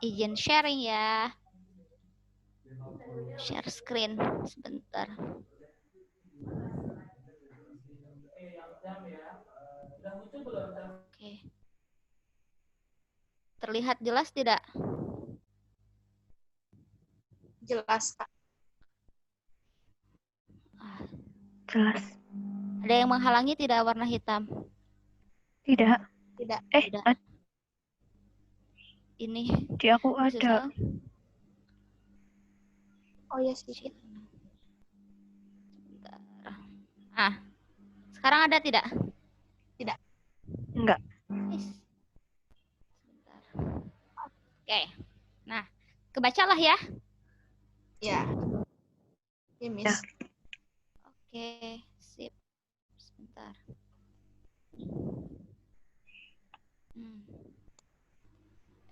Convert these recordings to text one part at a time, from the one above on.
izin sharing ya. Share screen sebentar. Oke. Terlihat jelas tidak? Jelas, Kak. Jelas. Ada yang menghalangi tidak warna hitam? Tidak. Tidak. Tidak. Ini Di aku ada. Oh ya sih. Ah, sekarang ada tidak? Tidak. Enggak. Sebentar. Oke. Nah, kebacalah ya. Ya. Ya, Miss. Oke, sip. Sebentar.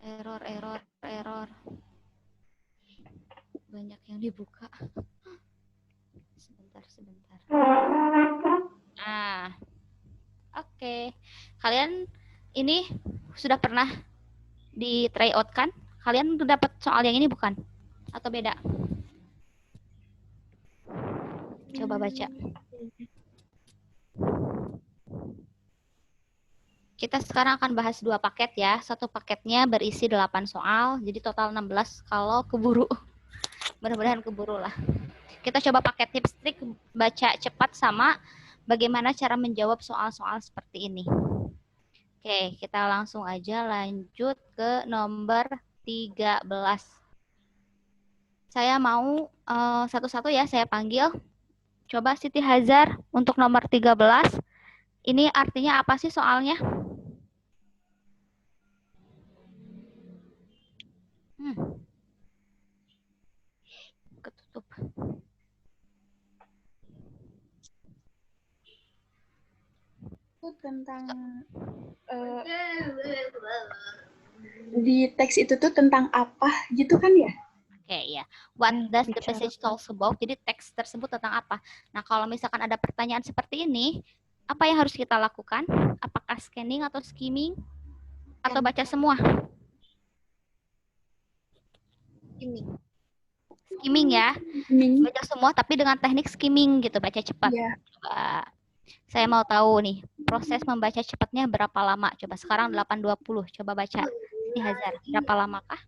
Error. Banyak yang dibuka. Sebentar. Ah, oke. Kalian ini sudah pernah di try out kan? Kalian udah dapat soal yang ini bukan? Atau beda? Coba baca. Kita sekarang akan bahas 2 paket ya. Satu paketnya berisi 8 soal, jadi total 16 kalau keburu. Mudah-mudahan keburu lah. Kita coba pakai tips trik baca cepat sama bagaimana cara menjawab soal-soal seperti ini. Oke, kita langsung aja lanjut ke nomor 13. Saya mau satu-satu ya, saya panggil. Coba Siti Hazar untuk nomor 13. Ini artinya apa sih soalnya? Ketutup. Itu tentang di teks itu tuh tentang apa gitu kan ya? Oke, ya. What does the passage talk about? Jadi teks tersebut tentang apa? Nah, kalau misalkan ada pertanyaan seperti ini, apa yang harus kita lakukan? Apakah scanning atau skimming? Atau baca semua? Skimming ya. Baca semua tapi dengan teknik skimming gitu, baca cepat. Yeah. Coba. Saya mau tahu nih, proses membaca cepatnya berapa lama? Coba sekarang 8.20. Coba baca. Siti Hazar, berapa lama kah?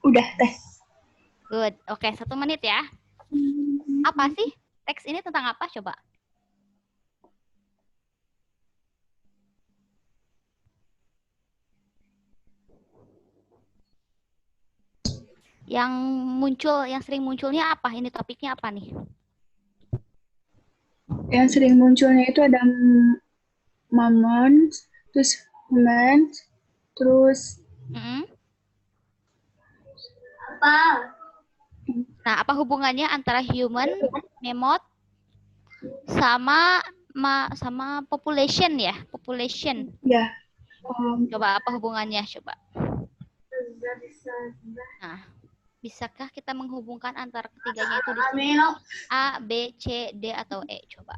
Udah, teh. Good. Oke, 1 menit ya. Apa sih? Teks ini tentang apa coba? Yang muncul, yang sering munculnya apa? Ini topiknya apa nih? Yang sering munculnya itu ada moment, terus human, terus apa? Nah, apa hubungannya antara human, memot, sama population ya? Population. Ya. Coba apa hubungannya? Coba. Nah, bisakah kita menghubungkan antara ketiganya itu di sini? A, B, C, D, atau E? Coba.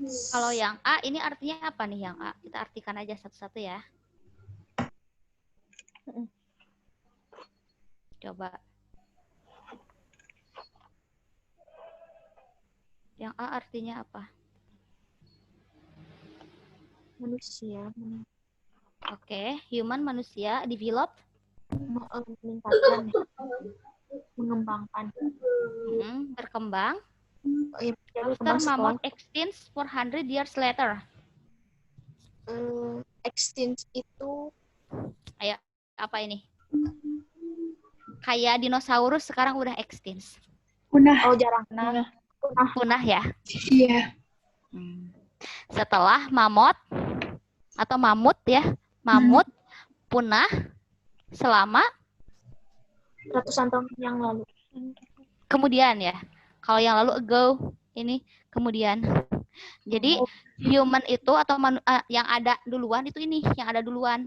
Kalau yang A, ini artinya apa nih yang A? Kita artikan aja satu-satu ya. Coba. Yang A artinya apa? Manusia. Oke, human manusia, develop. Meningkatkan. Mengembangkan. Berkembang. Yang terjadi After berkembang setelah mammoth extinct 400 years later. extinct itu Ayo, apa ini? Kayak dinosaurus sekarang udah extinct. Punah. jarang. Nah, Punah ya. Iya. Setelah mammoth atau mamut ya, mamut punah selama Ratusan tahun yang lalu. kemudian ya. Kalau yang lalu ago, ini kemudian. Jadi human itu atau yang ada duluan itu ini, yang ada duluan.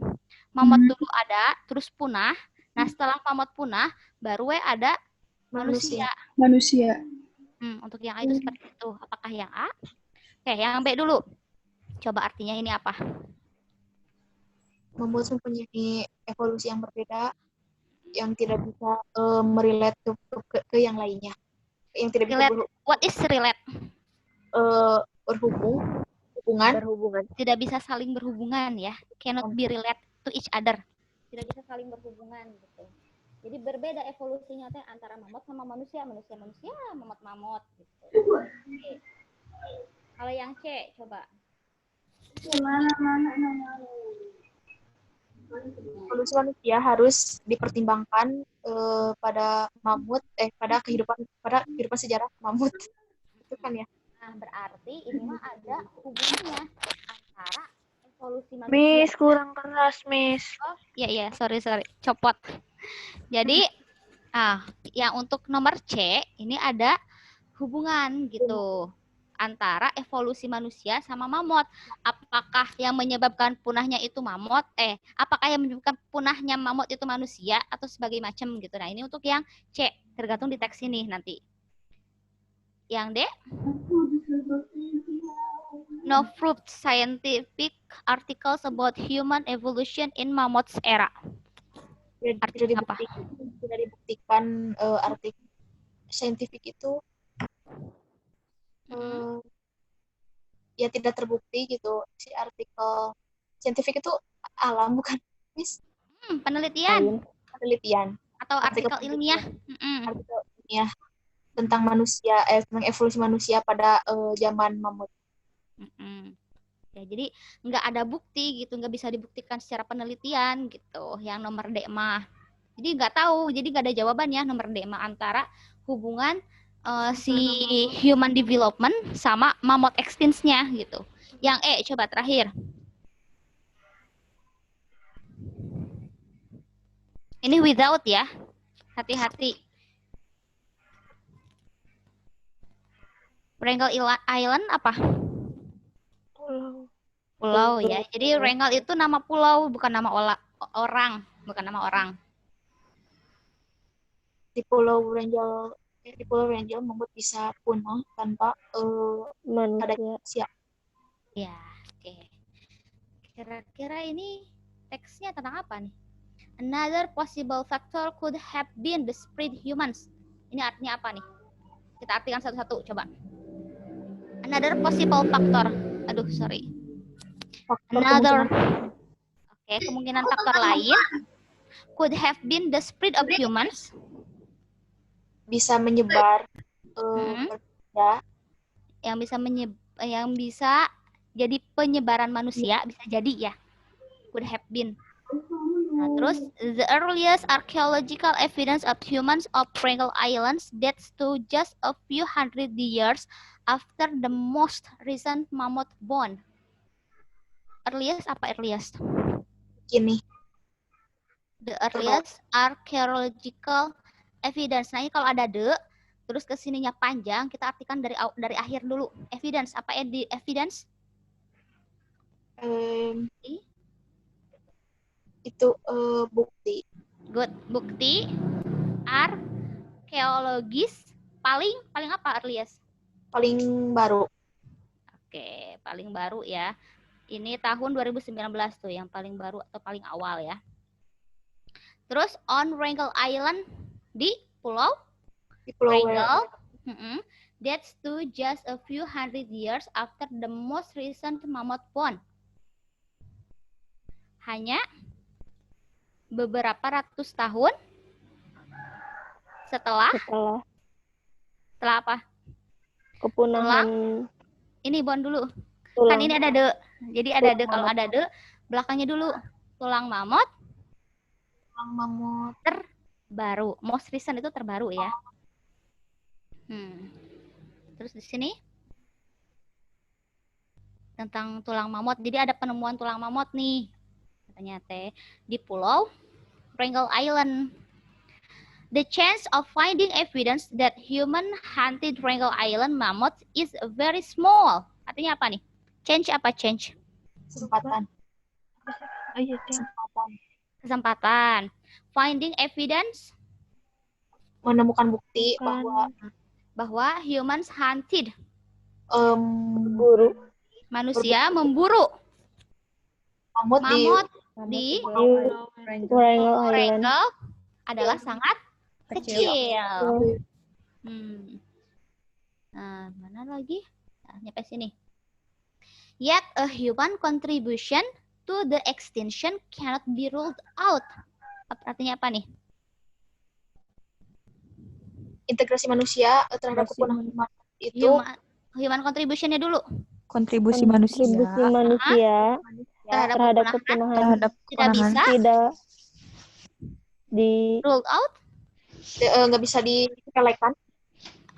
Mamut dulu ada, terus punah. Nah, setelah mamut punah, baru ada manusia. Manusia. Untuk yang A itu seperti itu. Apakah yang A? Oke, yang B dulu. Coba artinya ini apa? Mamut mempunyai evolusi yang berbeda yang tidak bisa merelate ke yang lainnya. Yang tidak bisa Relate. What is relate? hubungan. Tidak bisa saling berhubungan ya. Cannot be relate to each other. Tidak bisa saling berhubungan gitu. Jadi berbeda evolusinya teh antara mamut sama manusia, manusia, mamut gitu. Oke. Kalau yang C coba. Evolusi manusia harus dipertimbangkan pada kehidupan sejarah mamut. Itu kan ya. Nah, berarti ini mah ada hubungannya antara evolusi manusia. Miss, kurang keras, Miss. Oh, iya, sorry. Copot. Jadi, yang untuk nomor C, ini ada hubungan gitu. Antara evolusi manusia sama mamut. Apakah yang menyebabkan punahnya itu mamut? Apakah yang menyebabkan punahnya mamut itu manusia? Atau sebagai macam gitu. Nah, ini untuk yang C. Tergantung di teks ini nanti. Yang D, no proof scientific articles about human evolution in mammoth's era. Artinya apa? Tidak dibuktikan artikel saintifik itu ya tidak terbukti gitu. Si artikel saintifik itu alam bukan, Miss? Penelitian atau artikel ilmiah. Artikel ilmiah tentang manusia, tentang evolusi manusia pada zaman mamut. Ya, jadi nggak ada bukti gitu, nggak bisa dibuktikan secara penelitian gitu. Yang nomor D mah, jadi nggak tahu, jadi nggak ada jawabannya nomor D mah antara hubungan si human development sama mammoth extinct-nya gitu. Yang E coba terakhir. Ini without ya, hati-hati. Wrangel Island apa? Pulau ya. Jadi Wrangel itu nama pulau, bukan nama orang, bukan nama orang. Di Pulau Wrangel mamut bisa punah tanpa ada manusia. Ya, oke. Kira-kira ini teksnya tentang apa nih? Another possible factor could have been the spread humans. Ini artinya apa nih? Kita artikan satu-satu, coba. Another possible factor. Aduh, sorry. Kemungkinan faktor lain could have been the spread of humans. Bisa menyebar yang bisa jadi penyebaran manusia, bisa jadi ya. Could have been. Nah, terus the earliest archaeological evidence of humans of Wrangel Islands dates to just a few hundred years after the most recent mammoth bone. Earliest apa earliest? Gini. The earliest archaeological evidence. Nah, ini kalau ada the, terus kesininya panjang, kita artikan dari akhir dulu. Evidence, apa evidence? Itu bukti. Good, bukti arkeologis paling apa earliest? Paling baru. Oke, paling baru ya. Ini tahun 2019 tuh yang paling baru atau paling awal ya. Terus on Wrangel Island di Pulau Wrangel, that's to just a few hundred years after the most recent mammoth bone. Hanya beberapa ratus tahun setelah apa? Kepunahan Ini Bon dulu. tulang. Kan ini ada de. Jadi ada de. Kalau ada de, belakangnya dulu. Tulang mamut Tulang mamut. baru. Most recent itu terbaru ya. Terus di sini tentang tulang mamut. Jadi ada penemuan tulang mamut nih. Katanya teh di Pulau Wrangel Island. The chance of finding evidence that human hunted Wrangel Island mammoth is very small. Artinya apa nih? Change apa change? Kesempatan. Ayo, Kesempatan. Finding evidence Menemukan bukti bahwa humans hunted. Guru. Manusia memburu mamut di Wrangel Island. Wrangel adalah sangat kecil. Nah, mana lagi? Nah, nyampe sini. Yet a human contribution to the extinction cannot be ruled out. Artinya apa nih? Integrasi manusia terhadap kepunahan itu Human contribution-nya dulu. Kontribusi manusia Terhadap kepunahan tidak bisa di ruled out. nggak bisa disepelekan.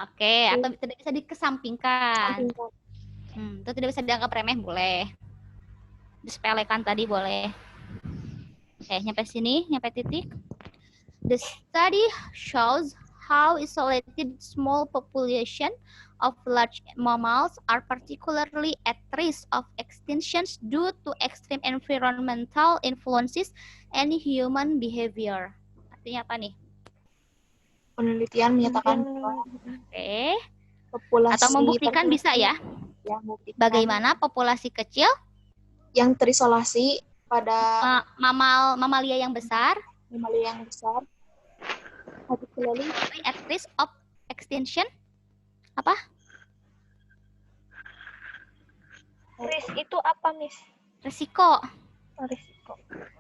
Oke, atau tidak bisa dikesampingkan. Itu tidak bisa dianggap remeh boleh. Disepelekan tadi boleh. Oke, nyampe sini, nyampe titik. The study shows how isolated small population of large mammals are particularly at risk of extinctions due to extreme environmental influences and human behavior. Artinya apa nih? Penelitian menyatakan populasi atau membuktikan bisa ya, bagaimana populasi kecil yang terisolasi pada mamalia yang besar particularly at risk of extinction. Apa? risk itu apa, Miss? Resiko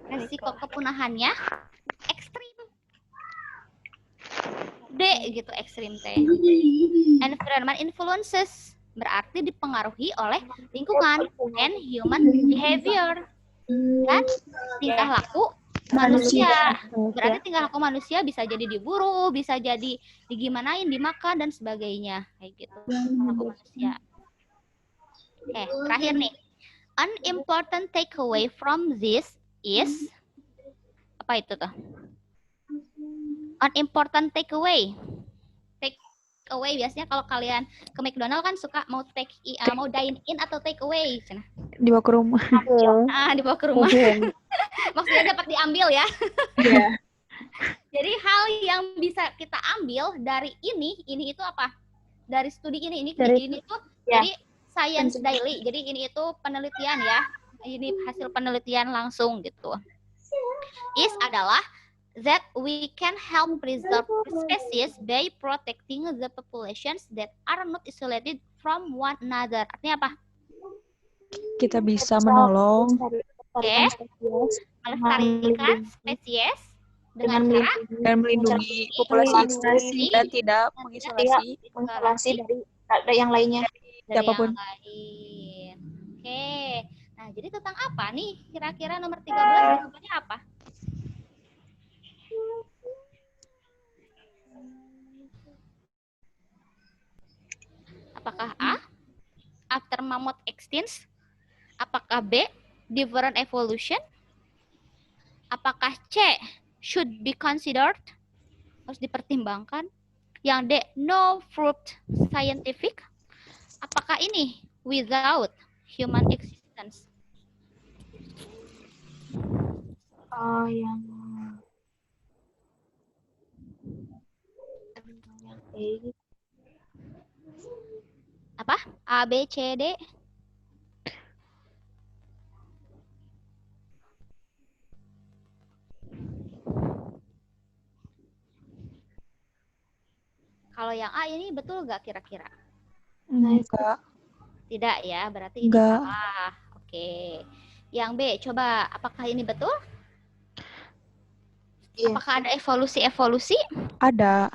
Risiko. kepunahannya ekstrim. D gitu, ekstrim teh. Environment influences berarti dipengaruhi oleh lingkungan and human behavior. Dan tingkah laku manusia. Berarti tingkah laku manusia bisa jadi diburu, bisa jadi digimanain, dimakan dan sebagainya. Kayak gitu. Tingkah laku manusia. Terakhir nih. An important takeaway from this is apa itu tuh? An important takeaway. Takeaway biasanya kalau kalian ke McDonald kan suka mau mau dine in atau take away. Dibawa ke rumah. Dibawa ke rumah. Maksudnya dapat diambil ya. Iya. Jadi hal yang bisa kita ambil dari ini itu apa? Dari studi ini tuh jadi Science Daily. Jadi ini itu penelitian ya. Ini hasil penelitian langsung gitu. Is adalah that we can help preserve species by protecting the populations that are not isolated from one another. Artinya apa? Kita bisa menolong melestarikan spesies dengan cara dan melindungi populasi ekstensi dan tidak mengisolasi dari yang lainnya. siapapun. Oke. Nah, jadi tentang apa nih? Kira-kira nomor 13 jawabannya apa? Apakah A, after mammoth extinct? Apakah B, different evolution? Apakah C, should be considered? Harus dipertimbangkan. Yang D, no fruit scientific? Apakah ini without human existence? Yang E. Apa? A, B, C, D? Kalau yang A ini betul nggak kira-kira? Enggak. Tidak ya, berarti ini Enggak. salah. Oke. Yang B, coba apakah ini betul? Iya. Apakah ada evolusi-evolusi? Ada.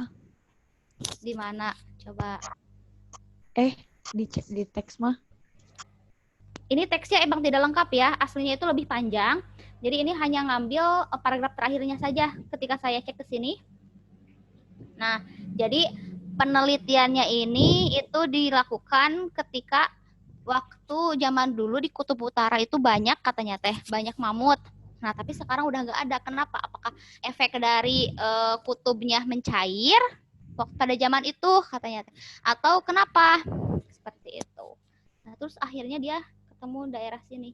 Di mana? Coba. Di teks mah. Ini teksnya emang tidak lengkap ya, aslinya itu lebih panjang. Jadi ini hanya ngambil paragraf terakhirnya saja ketika saya cek ke sini. Nah, jadi penelitiannya ini itu dilakukan ketika waktu zaman dulu di Kutub Utara itu banyak katanya teh, banyak mamut. Nah, tapi sekarang udah nggak ada. Kenapa? Apakah efek dari kutubnya mencair waktu pada zaman itu katanya teh? Atau kenapa? Seperti itu. Nah, terus akhirnya dia ketemu daerah sini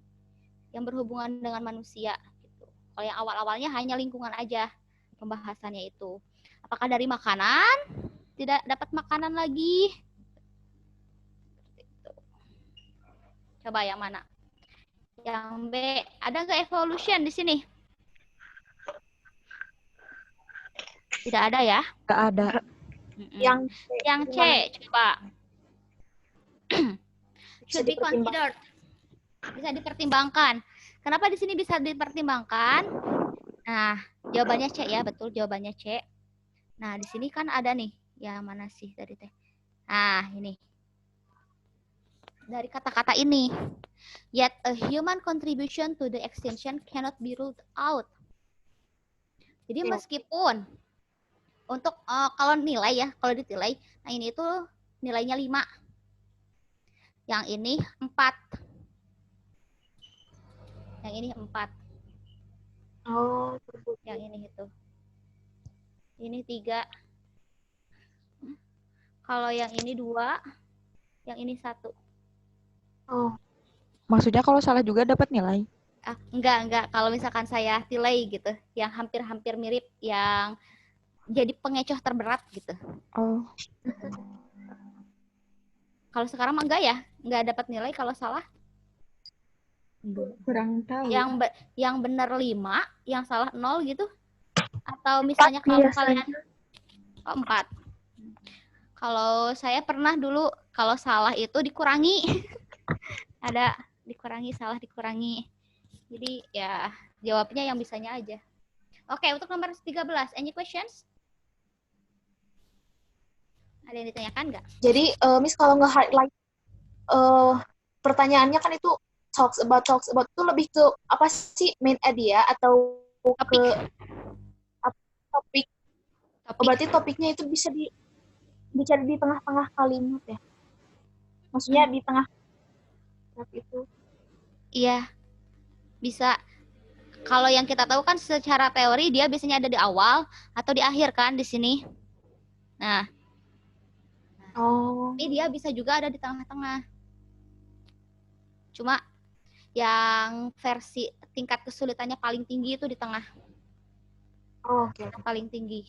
yang berhubungan dengan manusia gitu. Kalau yang awal-awalnya hanya lingkungan aja pembahasannya itu. Apakah dari makanan? Tidak dapat makanan lagi. Coba yang mana? Yang B, ada nggak evolution di sini? Tidak ada ya? Nggak ada. Yang C, coba. Should be considered. Bisa dipertimbangkan. Kenapa di sini bisa dipertimbangkan? Nah, jawabannya C ya, betul jawabannya C. Nah, di sini kan ada nih, ya mana sih tadi teh? Nah, ini. Dari kata-kata ini. Yet a human contribution to the extinction cannot be ruled out. Jadi meskipun untuk kalau nilai ya, kalau ditilai, nah ini itu nilainya 5. Yang ini 4. Yang ini 4. Oh, Yang ini itu. Ini 3. Kalau yang ini 2, yang ini 1. oh, Maksudnya kalau salah juga dapat nilai. Enggak. Kalau misalkan saya nilai gitu, yang hampir-hampir mirip, yang jadi pengecoh terberat gitu. Oh. Kalau sekarang mah enggak ya, enggak dapat nilai kalau salah. Kurang tahu. Yang benar 5, yang salah 0 gitu. Atau misalnya kalau kalian 4. Kalau saya pernah dulu kalau salah itu dikurangi. Ada dikurangi, salah dikurangi. Jadi ya jawabnya yang bisanya aja. Oke, untuk nomor 13, any questions? Ada yang ditanyakan nggak? jadi Miss kalau nge-highlight pertanyaannya kan itu talks about itu lebih ke apa sih, main idea atau ke topik? Oh, berarti topiknya itu bisa dicari di tengah-tengah kalimat ya? Maksudnya di tengah itu? Iya, bisa. Kalau yang kita tahu kan secara teori dia biasanya ada di awal atau di akhir kan di sini. Nah, Oh, ini dia bisa juga ada di tengah-tengah. Cuma yang versi tingkat kesulitannya paling tinggi itu di tengah. oh oke. Paling tinggi.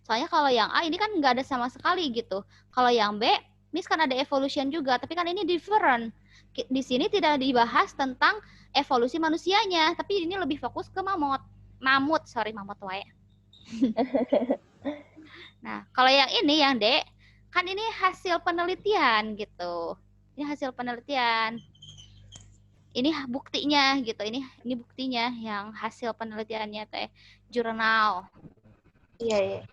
Soalnya kalau yang A ini kan nggak ada sama sekali gitu. Kalau yang B, Miss kan ada evolution juga, tapi kan ini different. Di sini tidak dibahas tentang evolusi manusianya, tapi ini lebih fokus ke mamut wae. Nah, kalau yang ini, yang D, kan ini hasil penelitian gitu. Ini hasil penelitian. Ini buktinya gitu. Ini buktinya yang hasil penelitiannya teh jurnal. Iya.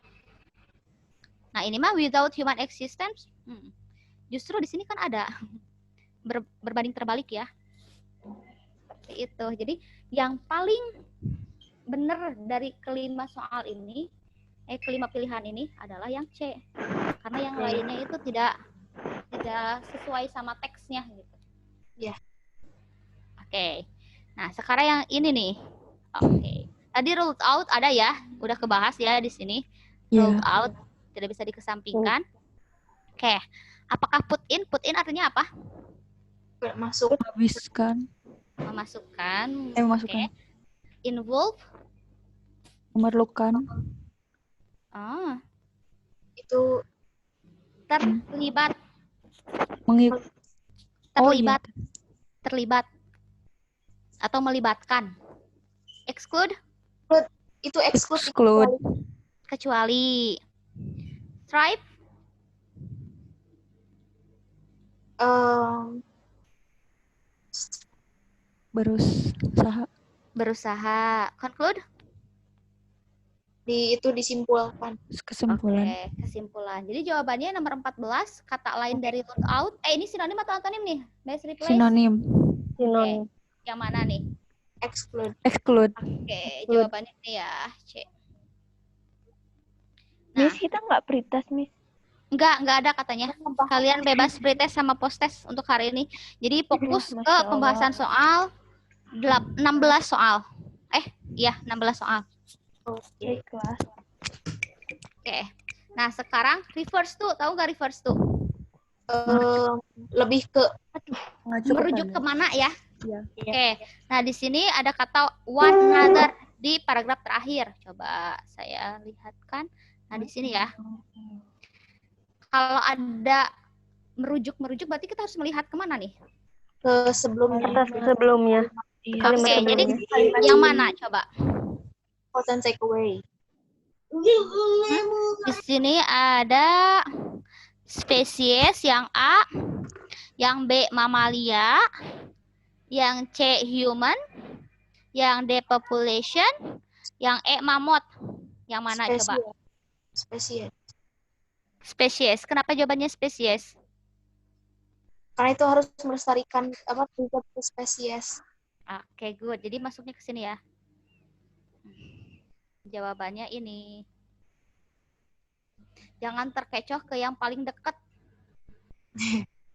Nah, ini mah without human existence. Justru di sini kan ada berbanding terbalik ya. Seperti itu. Jadi yang paling benar dari kelima soal ini, kelima pilihan ini adalah yang C. Karena yang lainnya itu tidak sesuai sama teksnya gitu. Iya. Oke. Nah, sekarang yang ini nih. Oke. Tadi ruled out ada ya, udah kebahas ya di sini. Ruled out tidak bisa dikesampingkan. Oke. Apakah put in? Put in artinya apa? Masuk. Habiskan. Memasukkan. Memasukkan. Involve. Memerlukan. Itu Terlibat. Terlibat. Terlibat. Atau melibatkan. Exclude. Itu exclude. Kecuali. Strive. Berusaha. Conclude. itu disimpulkan. Kesimpulan. Oke, kesimpulan. Jadi jawabannya nomor 14, kata lain dari rule out. Ini sinonim atau antonim nih? Best replace? Sinonim. Sinonim. Yang mana nih? Exclude. Exclude. Oke, jawabannya ini ya, C. Miss, kita nggak pretest, Miss. Enggak ada katanya. Kalian bebas pretest sama posttest untuk hari ini. Jadi fokus Masya ke Allah. pembahasan soal 16 soal. Iya, 16 soal. Baiklah. Oke. Nah, sekarang reverse tuh, tahu nggak reverse tuh? Lebih ke Merujuk kemana ya? Iya. Oke. Nah, di sini ada kata one another di paragraf terakhir. Coba saya lihatkan. Nah, di sini ya. Kalau ada merujuk berarti kita harus melihat kemana nih? ke sebelumnya. Atas sebelumnya. Kalimat Oke, jadi sebelumnya. yang mana coba? Quote and take away. Di sini ada spesies yang A, yang B mamalia, yang C human, yang D population, yang E mammoth. Yang mana coba? Spesies. Spesies. Kenapa jawabannya spesies? Karena itu harus melestarikan tingkat spesies. Oke, good. Jadi masuknya ke sini ya. Jawabannya ini. Jangan terkecoh ke yang paling dekat.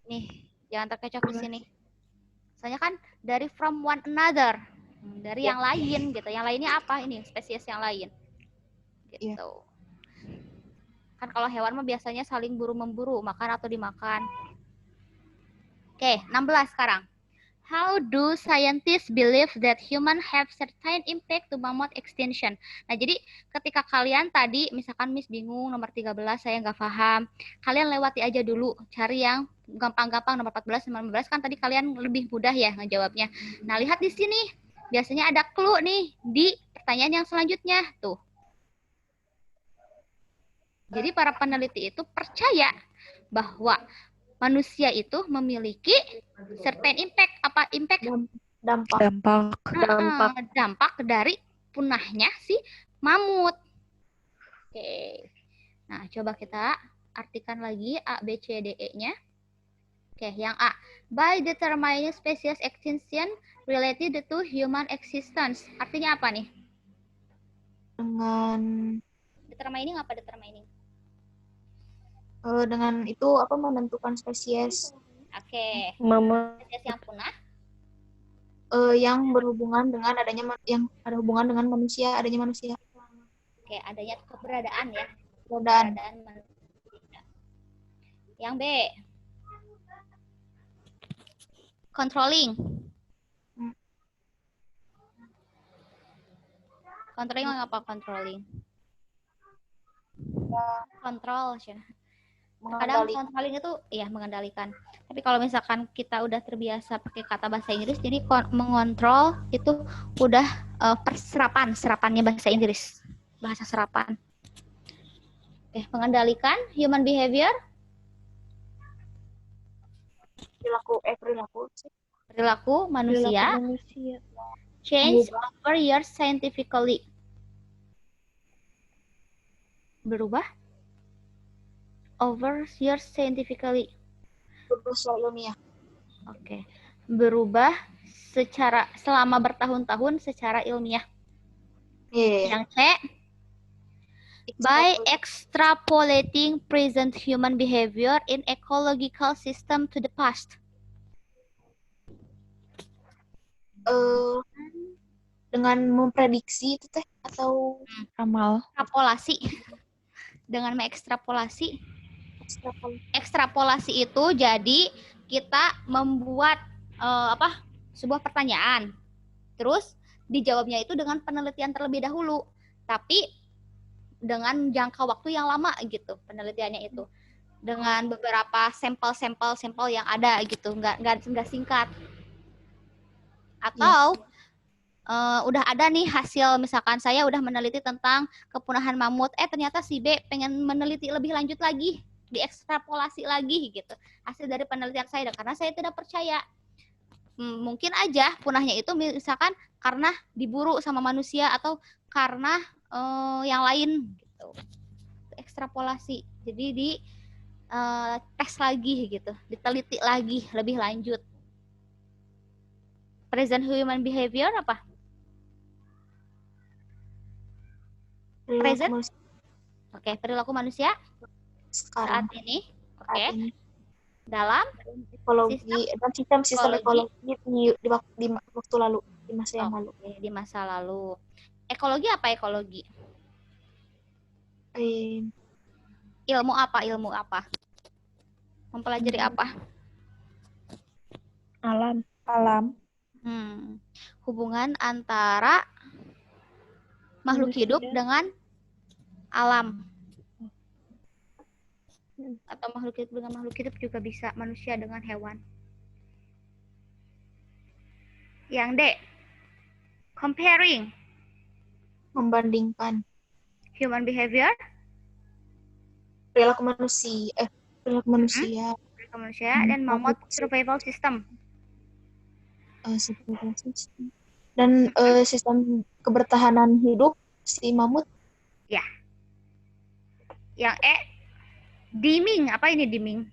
Nih, jangan terkecoh ke sini. Soalnya kan dari from one another. Dari yang lain gitu. Yang lainnya apa? Ini spesies yang lain. Gitu. Kan kalau hewan mah biasanya saling buru-memburu, makan atau dimakan. Oke, 16 sekarang. How do scientists believe that human have certain impact to mammoth extinction? Nah, jadi ketika kalian tadi, misalkan Miss bingung nomor 13, saya nggak paham. Kalian lewati aja dulu, cari yang gampang-gampang nomor 14, nomor 15, kan tadi kalian lebih mudah ya ngejawabnya. Nah, lihat di sini. Biasanya ada clue nih di pertanyaan yang selanjutnya. Tuh. Jadi para peneliti itu percaya bahwa manusia itu memiliki certain impact. Apa impact? Dampak. Dampak dari punahnya si mamut. Oke. Nah, coba kita artikan lagi A, B, C, D, E-nya. Oke, yang A. By determining species extinction related to human existence. Artinya apa nih? Dengan Determining apa determining? dengan itu menentukan spesies Oke. Mama. Spesies yang punah. yang berhubungan dengan yang ada hubungan dengan adanya manusia. Oke, adanya keberadaan ya. Keberadaan. Keberadaan manusia. Yang B. Controlling. Controlling apa controlling? Kontrol sih. Kadang controlling itu ya mengendalikan. Tapi kalau misalkan kita udah terbiasa pakai kata bahasa Inggris, jadi mengontrol itu udah serapannya bahasa Inggris, bahasa serapan. Oke, mengendalikan human behavior. Perilaku manusia. Change over years scientifically. Berubah over years scientifically. ilmiah. Oke. Berubah selama bertahun-tahun secara ilmiah. Yang C, by extrapolating present human behavior in ecological system to the past. Dengan memprediksi itu teh atau Ramal. Ekstrapolasi. Dengan mengekstrapolasi. Ekstrapolasi itu jadi kita membuat sebuah pertanyaan, terus dijawabnya itu dengan penelitian terlebih dahulu, tapi dengan jangka waktu yang lama gitu penelitiannya itu, dengan beberapa sampel yang ada gitu, nggak singkat. Atau udah ada nih hasil, misalkan saya udah meneliti tentang kepunahan mamut, ternyata si B pengen meneliti lebih lanjut lagi, diekstrapolasi lagi gitu hasil dari penelitian saya, karena saya tidak percaya. Mungkin aja punahnya itu misalkan karena diburu sama manusia atau karena yang lain gitu. Ekstrapolasi. Jadi di tes lagi gitu, diteliti lagi lebih lanjut. Present human behavior apa? Present? Oke, perilaku manusia sekarang saat ini. Oke. saat ini. Dalam Ekologi dan sistem ekologi. ekologi di waktu lalu, di masa yang lalu. Oke, di masa lalu. Ekologi apa ekologi? Ilmu apa? Ilmu apa? Mempelajari apa? Alam. Alam. Hubungan antara makhluk hidup dengan alam. Atau makhluk hidup dengan makhluk hidup juga bisa, manusia dengan hewan. Yang D, comparing Membandingkan human behavior, perilaku manusia, dan mammoth survival system. Dan sistem kebertahanan hidup si mamut. Ya. Yang E, dimming. Apa ini dimming?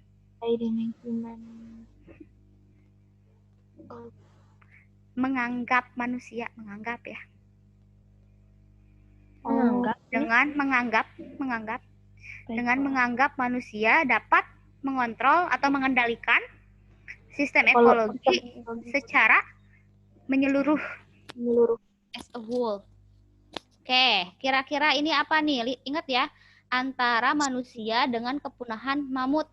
Menganggap manusia, menganggap ya. Dengan menganggap manusia dapat mengontrol atau mengendalikan sistem ekologi secara menyeluruh. As a whole. Oke, kira-kira ini apa nih? Ingat ya, antara manusia dengan kepunahan mamut.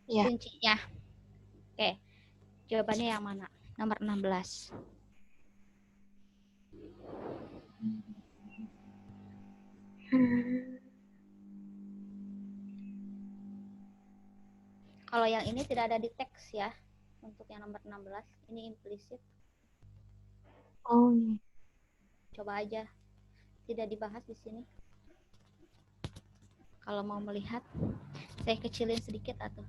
Ya. Kuncinya. Oke, jawabannya yang mana? Nomor 16. Kalau yang ini tidak ada di teks ya. Untuk yang nomor 16, ini implisit. Oh iya. Coba aja. Tidak dibahas di sini. Kalau mau melihat, saya kecilin sedikit atau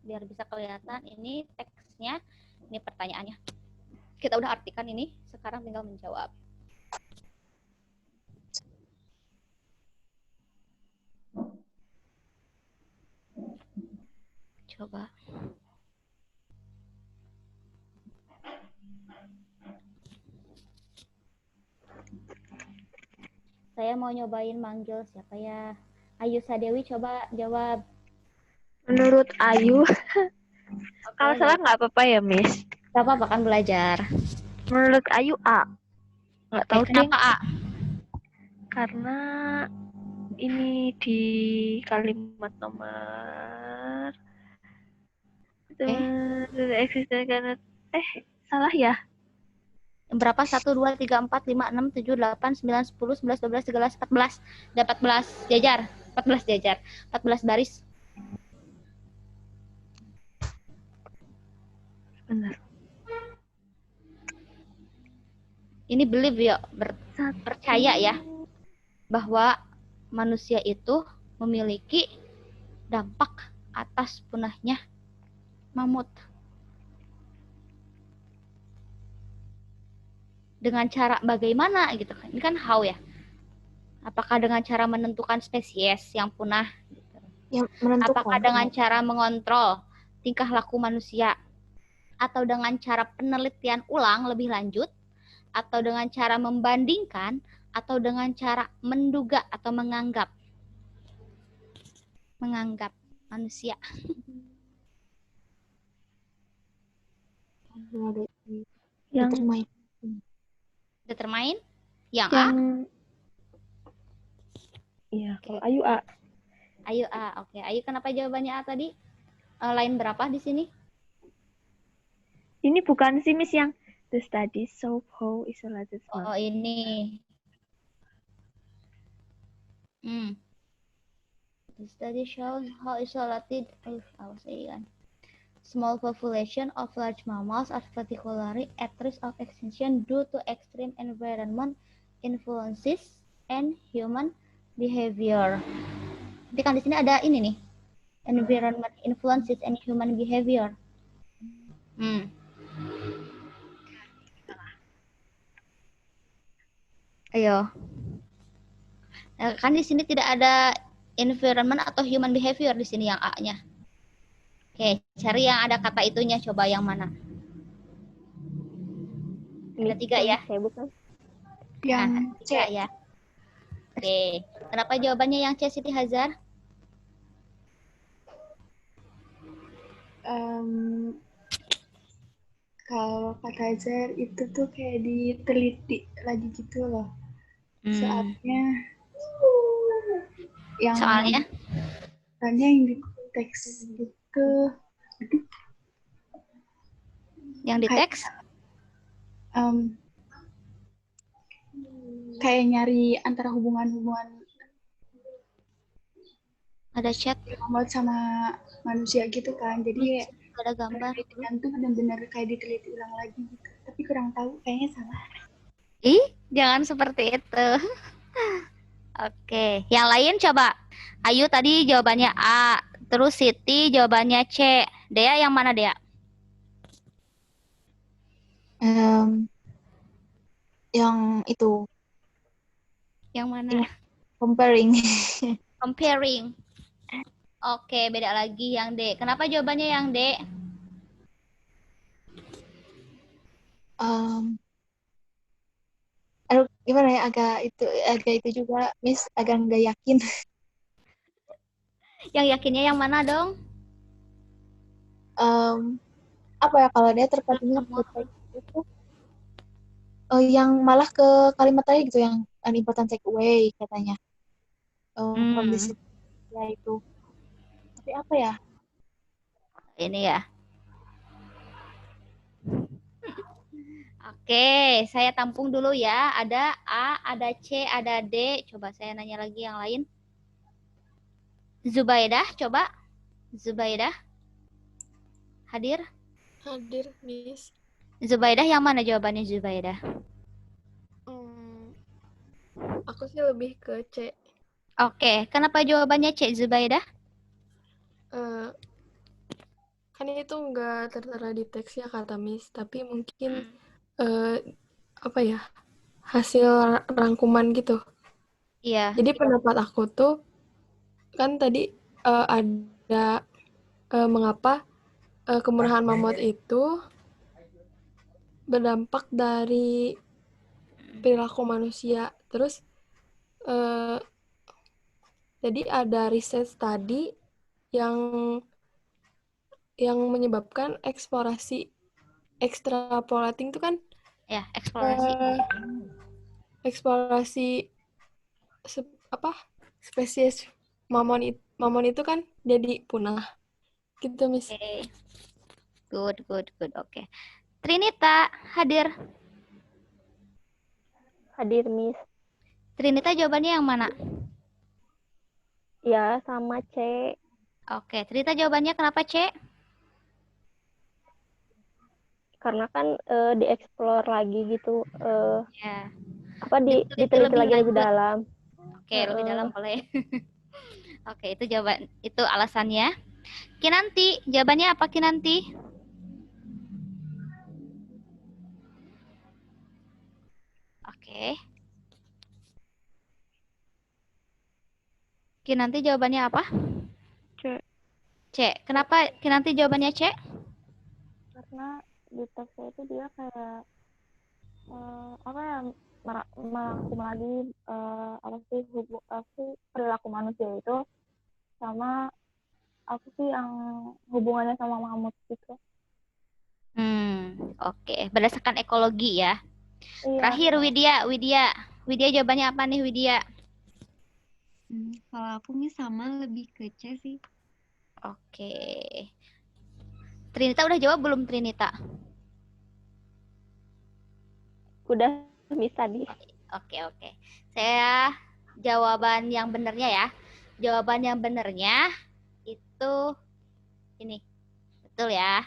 biar bisa kelihatan ini teksnya, ini pertanyaannya. Kita udah artikan ini, sekarang tinggal menjawab. Coba. Saya mau nyobain manggil siapa ya? Ayu Sadewi coba jawab. Menurut Ayu, kalau salah nggak apa-apa ya, Miss. Gak apa-apa kan belajar. Menurut Ayu A. Nggak tahu deh. Kenapa A? Karena ini di kalimat nomor eksistensi karena salah ya. Berapa? 1, 2, 3, 4, 5, 6, 7, 8, 9, 10, 11, 12, 13, 14. Ada 14 jajar. 14 jajar. 14 baris. Benar. Ini believe ya, percaya ya, bahwa manusia itu memiliki dampak atas punahnya mamut. Dengan cara bagaimana gitu kan? Ini kan how ya. Apakah dengan cara menentukan spesies yang punah? Gitu. Yang menentukan. Apakah dengan cara mengontrol tingkah laku manusia? Atau dengan cara penelitian ulang lebih lanjut? Atau dengan cara membandingkan? Atau dengan cara menduga atau menganggap? Menganggap manusia. Yang Determine? Yang A? Iya, kalau Ayu A. Ayu A, oke. Ayu kenapa jawabannya A tadi? Line berapa di sini? Ini bukan sih, Miss, yang the study show how isolated. Oh, ini. The study shows how isolated small population of large mammals are particularly at risk of extinction due to extreme environment influences and human behavior. Jadi kan di sini ada ini nih, environment influences and human behavior. Ayo. Kan di sini tidak ada environment atau human behavior di sini yang A-nya. Oke, cari yang ada kata itunya. Coba yang mana? Ada 3 ya? C bukan? Yang Nah, 3 ya. Oke, kenapa jawabannya yang C, Siti Hazar? Kalau kata Zar itu tuh kayak diteliti lagi gitu loh. Soalnya Soalnya? yang di teks itu Yang di teks? Kayak nyari antara hubungan-hubungan Ada chat? robot sama manusia gitu kan. Jadi Ada gambar? penelitian tuh benar-benar kayak diteliti ulang lagi gitu. Tapi kurang tahu, kayaknya salah. Ih, jangan seperti itu. Oke, yang lain coba. Ayu tadi jawabannya A, terus Siti jawabannya C. Dea yang mana, Dea? Yang itu Yang mana? comparing. Comparing. Oke, beda lagi yang D. Kenapa jawabannya yang D? Aduh, gimana ya, agak itu juga, Miss, agak nggak yakin. Yang yakinnya yang mana dong? Apa ya, kalau dia terkatanya itu yang malah ke kalimat tadi gitu, yang an important takeaway katanya from this ya itu. Tapi apa ya? Ini ya. Oke, saya tampung dulu ya. Ada A, ada C, ada D. Coba saya nanya lagi yang lain. Zubaidah, coba. Zubaidah. Hadir? Hadir, Miss. Zubaidah yang mana jawabannya Zubaidah? Aku sih lebih ke C. Oke, kenapa jawabannya C, Zubaidah? Kan itu nggak tertera di teks ya kata Miss, tapi mungkin apa ya, hasil rangkuman gitu. Iya. Jadi pendapat aku tuh kan tadi ada mengapa kemurahan mamut itu berdampak dari perilaku manusia. Terus jadi ada riset tadi yang menyebabkan extrapolating itu kan Ya, eksplorasi. eksplorasi spesies mamon itu kan jadi punah gitu, Miss. Oke. Good. Oke. Trinita, hadir. Hadir, Miss. Trinita jawabannya yang mana? Ya, sama C. Oke, Trinita jawabannya kenapa C? Karena kan dieksplor lagi gitu. Ya. Diteliti lagi lebih dalam. Oke, lebih dalam boleh. Oke, itu jawaban, itu alasannya. Kinanti, jawabannya apa Kinanti? Oke. Kinanti jawabannya apa? C. C. Kenapa Kinanti jawabannya C? Karena di teksnya itu dia kayak merangkum lagi perilaku manusia itu sama apa sih yang hubungannya sama mamut gitu. Oke. Berdasarkan ekologi ya. Iya. Terakhir Widya jawabannya apa nih Widya? Kalau aku nih sama, lebih ke C sih. Oke. Trinita udah jawab belum Trinita? Udah, Miss tadi. Oke. Saya jawaban yang benernya ya. Jawaban yang benernya itu ini. Betul ya.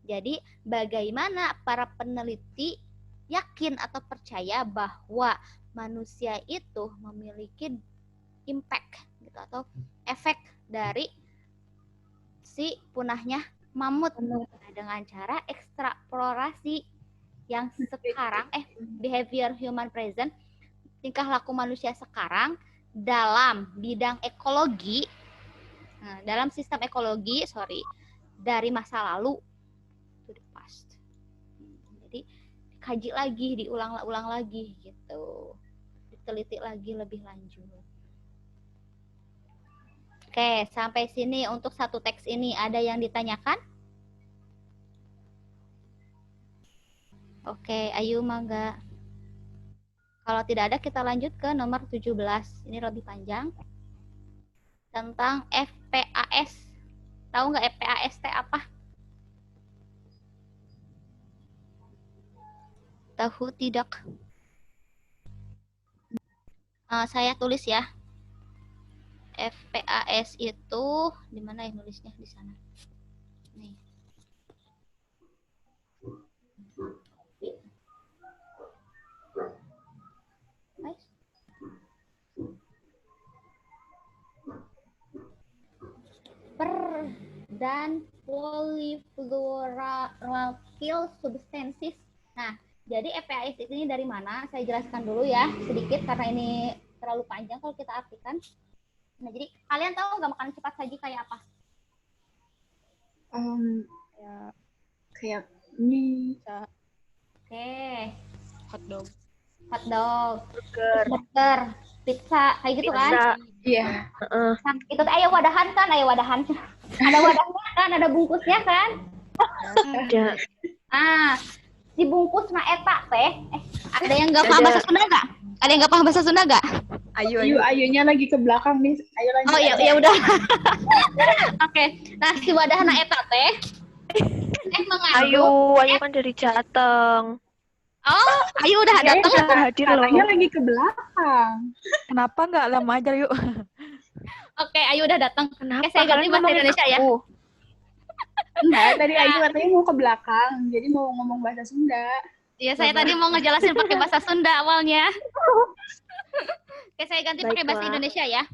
Jadi bagaimana para peneliti yakin atau percaya bahwa manusia itu memiliki impact gitu atau efek dari si punahnya mamut dengan cara ekstraplorasi yang sekarang behavior human present tingkah laku manusia sekarang dalam bidang ekologi, dalam sistem ekologi, dari masa lalu to the past. Jadi dikaji lagi, diulang-ulang lagi gitu, diteliti lagi lebih lanjut. Oke, sampai sini untuk satu teks ini ada yang ditanyakan? Oke, Ayu mangga. Kalau tidak ada kita lanjut ke nomor 17. Ini lebih panjang. Tentang FPAS. Tahu nggak FPAS teh apa? Tahu tidak? Saya tulis ya. FPAS itu di mana ya nulisnya? Di sana. Nih. Dan polyfluoroalkyl substances. Nah, jadi FPAS ini dari mana? Saya jelaskan dulu ya sedikit karena ini terlalu panjang kalau kita artikan. Nah, jadi kalian tahu nggak makanan cepat saji kayak apa? Kayak mie, Oke, Hotdog. burger, pizza, kayak gitu kan? iya. Nah, itu tuh ayo wadahan kan, ada wadahnya kan, ada bungkusnya kan? Ada. Si bungkus na eta teh, ada yang nggak paham bahasa Sunda nggak? Ada yang nggak paham bahasa Sunda nggak? Ayunya lagi ke belakang nih. Ayo lanjut. Oh ya udah. Oke, nah si wadahna eta teh mengandung. Ayu kan dari Jateng. Oh, Ayu udah datang. Hadir loh. Katanya lagi ke belakang. Kenapa nggak lama aja yuk? Oke, Ayu udah datang. Kenapa? Oke, saya ganti bahasa Indonesia ya. Enggak, tadi Ayu katanya mau ke belakang, jadi mau ngomong bahasa Sunda. Iya, saya tadi mau ngejelasin pakai bahasa Sunda awalnya. Oke, saya ganti pakai bahasa Baiklah. Indonesia ya.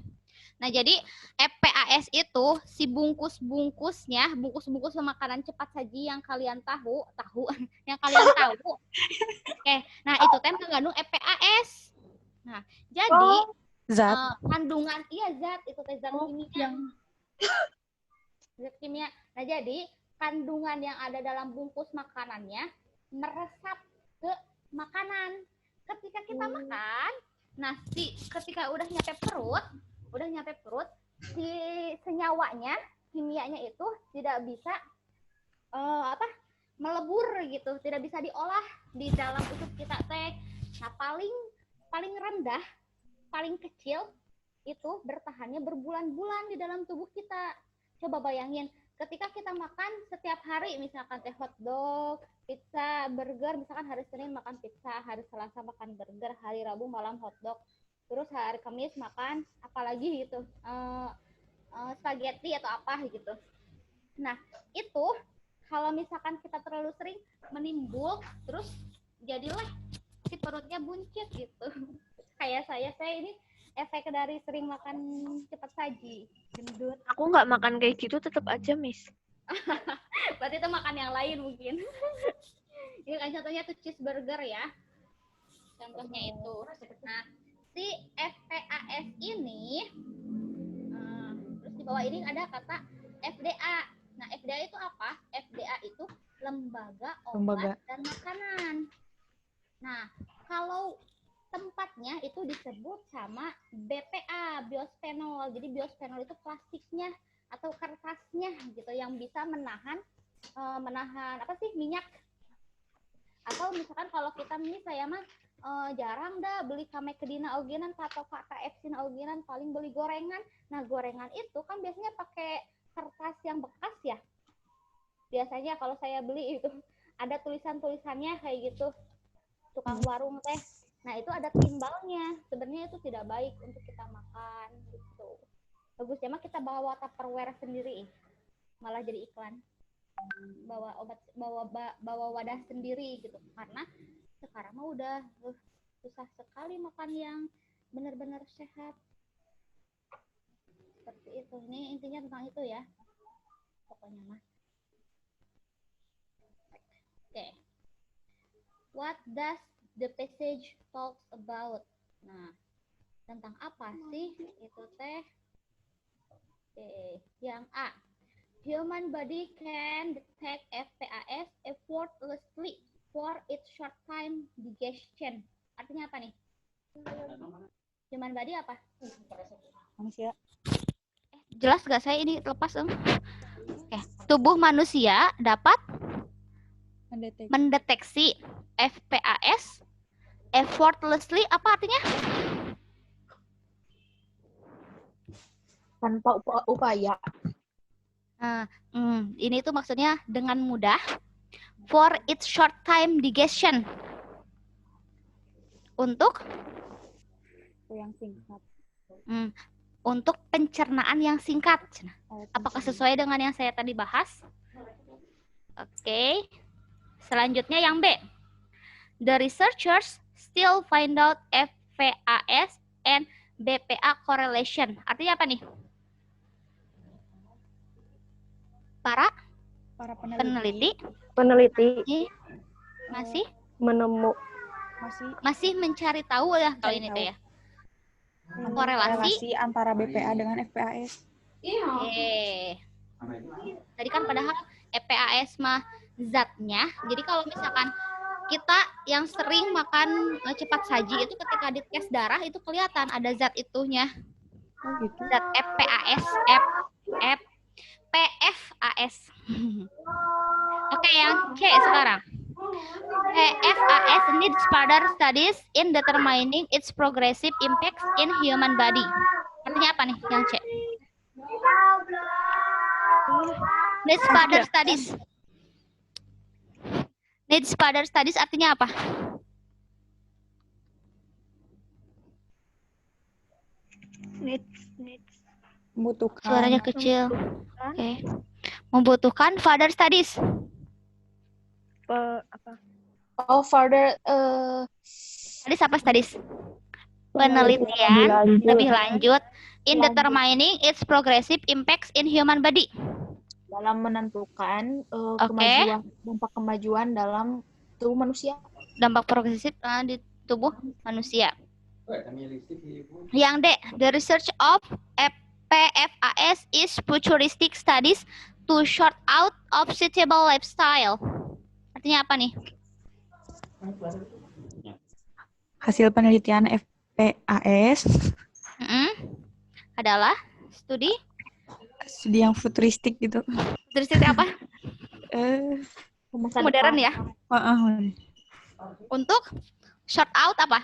Nah, jadi FPAS itu si bungkus-bungkusnya, bungkus-bungkus makanan cepat saji yang kalian tahu, yang kalian tahu. Oke, nah itu teh mengandung FPAS. Nah, jadi Zat. kandungan zat itu teh zat kimia. Zat kimia. Nah, jadi kandungan yang ada dalam bungkus makanannya meresap ke makanan. Ketika kita makan, nasi ketika udah nyampe perut, si senyawanya, kimianya itu tidak bisa melebur gitu, tidak bisa diolah di dalam usus kita teh. Nah, paling rendah, paling kecil itu bertahannya berbulan-bulan di dalam tubuh kita. Coba bayangin, ketika kita makan setiap hari, misalkan teh hotdog, pizza, burger, misalkan hari Senin makan pizza, hari Selasa makan burger, hari Rabu malam hotdog, terus hari Kamis makan apalagi gitu, spaghetti atau apa gitu. Nah, itu kalau misalkan kita terlalu sering menimbul, terus jadilah si perutnya buncit gitu. Kayak saya ini efek dari sering makan cepat saji, gendut. Aku nggak makan kayak gitu, tetap aja, Miss. Berarti itu makan yang lain mungkin. Ini kan contohnya tuh cheeseburger ya. Contohnya itu. Nah, si FPAS ini, terus di bawah ini ada kata FDA. Nah, FDA itu apa? FDA itu lembaga obat dan makanan. Nah, kalau tempatnya itu disebut sama BPA, biosphenol. Jadi biosphenol itu plastiknya atau kertasnya gitu yang bisa menahan minyak. Atau misalkan kalau kita saya mah jarang dah beli kame kedina ogenan atau KFC ogenan, paling beli gorengan. Nah, gorengan itu kan biasanya pakai kertas yang bekas ya. Biasanya kalau saya beli itu ada tulisannya kayak gitu. Tukang warung teh. Nah, itu ada timbalnya. Sebenarnya itu tidak baik untuk kita makan gitu. Bagusnya mah kita bawa Tupperware sendiri. Malah jadi iklan. Bawa wadah sendiri gitu. Karena sekarang mah udah susah sekali makan yang benar-benar sehat. Seperti itu. Ini intinya tentang itu ya. Pokoknya mah. Oke. What does the passage talks about? Nah, tentang apa sih itu teh? Yang A. Human body can detect FPAS effortlessly for its short time digestion. Artinya apa nih? Human body apa? Manusia. Jelas gak saya ini lepas dong? Oke. Tubuh manusia dapat mendeteksi FPAS effortlessly, apa artinya? Tanpa upaya. Nah, ini tuh maksudnya dengan mudah for its short time digestion. Untuk Yang singkat. untuk pencernaan yang singkat. Apakah sesuai dengan yang saya tadi bahas? Oke. Selanjutnya yang B. The researchers still find out FPAS and BPA correlation. Artinya apa nih? Para peneliti masih masih mencari tahu ya kalau ini teh ya. Korelasi antara BPA dengan FPAS. Tadi kan padahal FPAS mah zatnya. Jadi kalau misalkan kita yang sering makan cepat saji itu ketika dites darah itu kelihatan ada zat itunya. Zat FPAS, PFAS. Oke, yang C sekarang. PFAS needs further studies in determining its progressive impacts in human body. Artinya apa nih yang C? Needs further studies. Needs further studies artinya apa? Needs. Membutuhkan. Suaranya kecil. Oke. Membutuhkan further studies. Apa? Oh, further Studies apa studies? Penelitian lebih lanjut in determining its progressive impacts in human body. dalam menentukan Oke. dampak kemajuan dalam tubuh manusia. Dampak progresif di tubuh manusia. Yang D, the research of PFAS is futuristic studies to sort out of suitable lifestyle. Artinya apa nih? Hasil penelitian FPAS Adalah studi yang futuristik gitu. futuristik apa? Masa Modern depan. ya. Untuk sort out apa?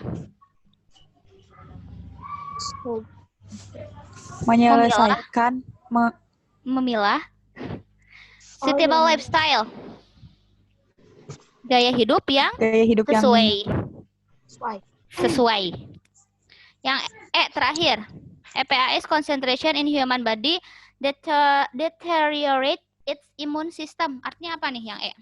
Menyelesaikan Memilah suitable lifestyle. Gaya hidup yang sesuai. Yang E terakhir. FPAS concentration in human body deteriorate its immune system. Artinya apa nih yang E?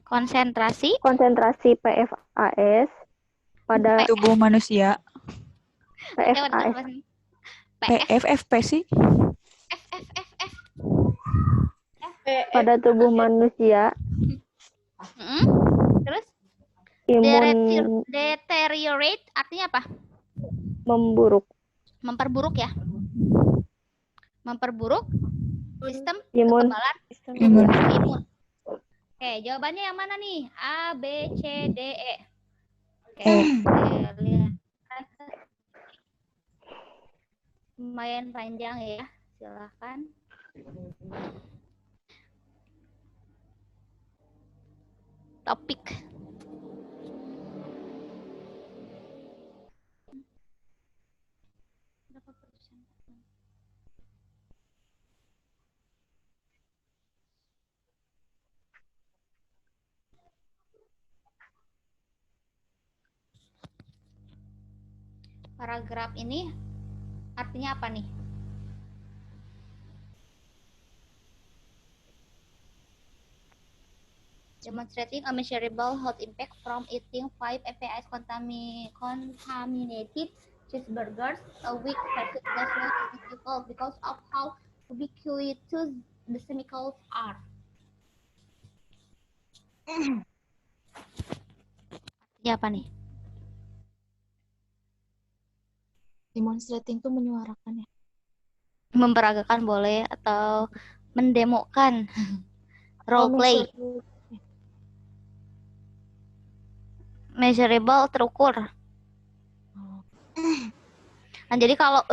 Konsentrasi PFAS pada tubuh manusia. PFAS PFFP sih. pada tubuh manusia. Terus Imun deteriorate artinya apa? Memperburuk ya. Memperburuk sistem imun. kekebalan Imun. imun. Oke, jawabannya yang mana nih? A, B, C, D, E. Oke, kita lihat. Lumayan panjang ya. Silakan. Topik. Paragraf ini artinya apa nih? Demonstrating a measurable health impact from eating 5 FPAS contaminated cheeseburgers a week versus gaseous chemicals because of how ubiquitous the chemicals are. Ya apa nih? Demonstrating tuh menyuarakan ya. Memperagakan boleh atau mendemokan. Role play. Measurable, terukur. Nah, jadi kalau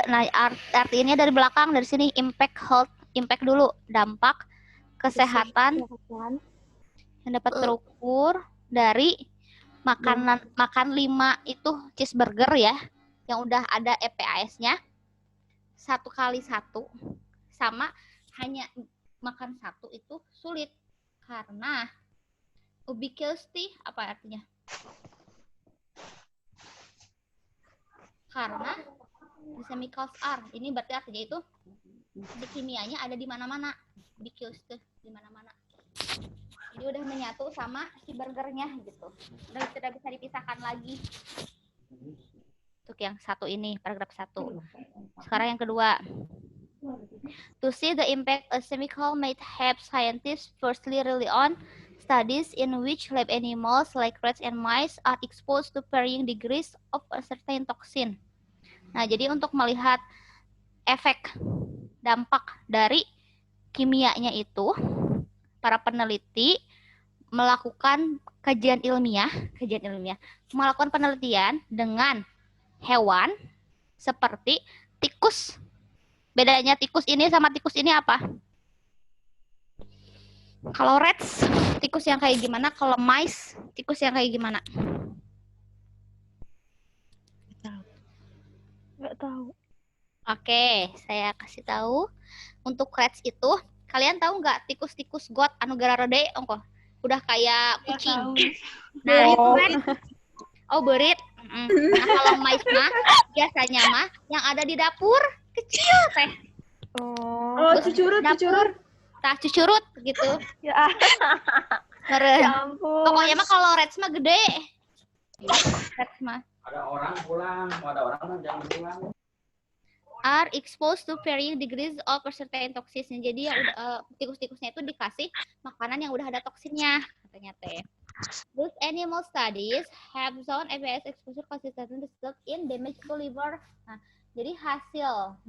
nah artinya dari belakang, dari sini impact, hold, impact dulu, dampak, kesehatan yang dapat terukur dari makan 5 itu cheeseburger ya, yang udah ada EPAS-nya 1 kali 1, sama hanya makan 1 itu sulit karena ubiquity apa artinya? Karena the chemicals are, ini berarti artinya itu si kimianya ada di mana-mana, ubiquity di mana-mana. Jadi udah menyatu sama si burgernya gitu, udah tidak bisa dipisahkan lagi. Untuk yang satu ini, paragraf 1. Sekarang yang kedua. To see the impact a chemical might have, scientists firstly rely on studies in which lab animals like rats and mice are exposed to varying degrees of a certain toxin. Nah, jadi untuk melihat efek dampak dari kimianya itu, para peneliti melakukan kajian ilmiah, melakukan penelitian dengan hewan seperti tikus. Bedanya tikus ini sama tikus ini apa? Kalau rats, tikus yang kayak gimana? Kalau mice, tikus yang kayak gimana? Nggak tahu. Oke, saya kasih tahu. Untuk rats itu, kalian tahu nggak tikus-tikus got anu gararode ongko? Udah kayak kucing. Nah, itu kan. Oh, berit. Nah, kalau mice mah biasanya mah yang ada di dapur kecil teh. Oh, cucurut. Tah cucurut gitu. Ya, Meren. ya ampun. Pokoknya mah kalau rats mah gede. Rats mah Ada orang pulang, ada orang jangan pulang. are exposed to varying degrees of certain toxins. Jadi yang tikus-tikusnya itu dikasih makanan yang udah ada toksinnya, katanya teh. Those animal studies have shown EPS exposure consistent result in damage to liver. Nah, jadi hasil,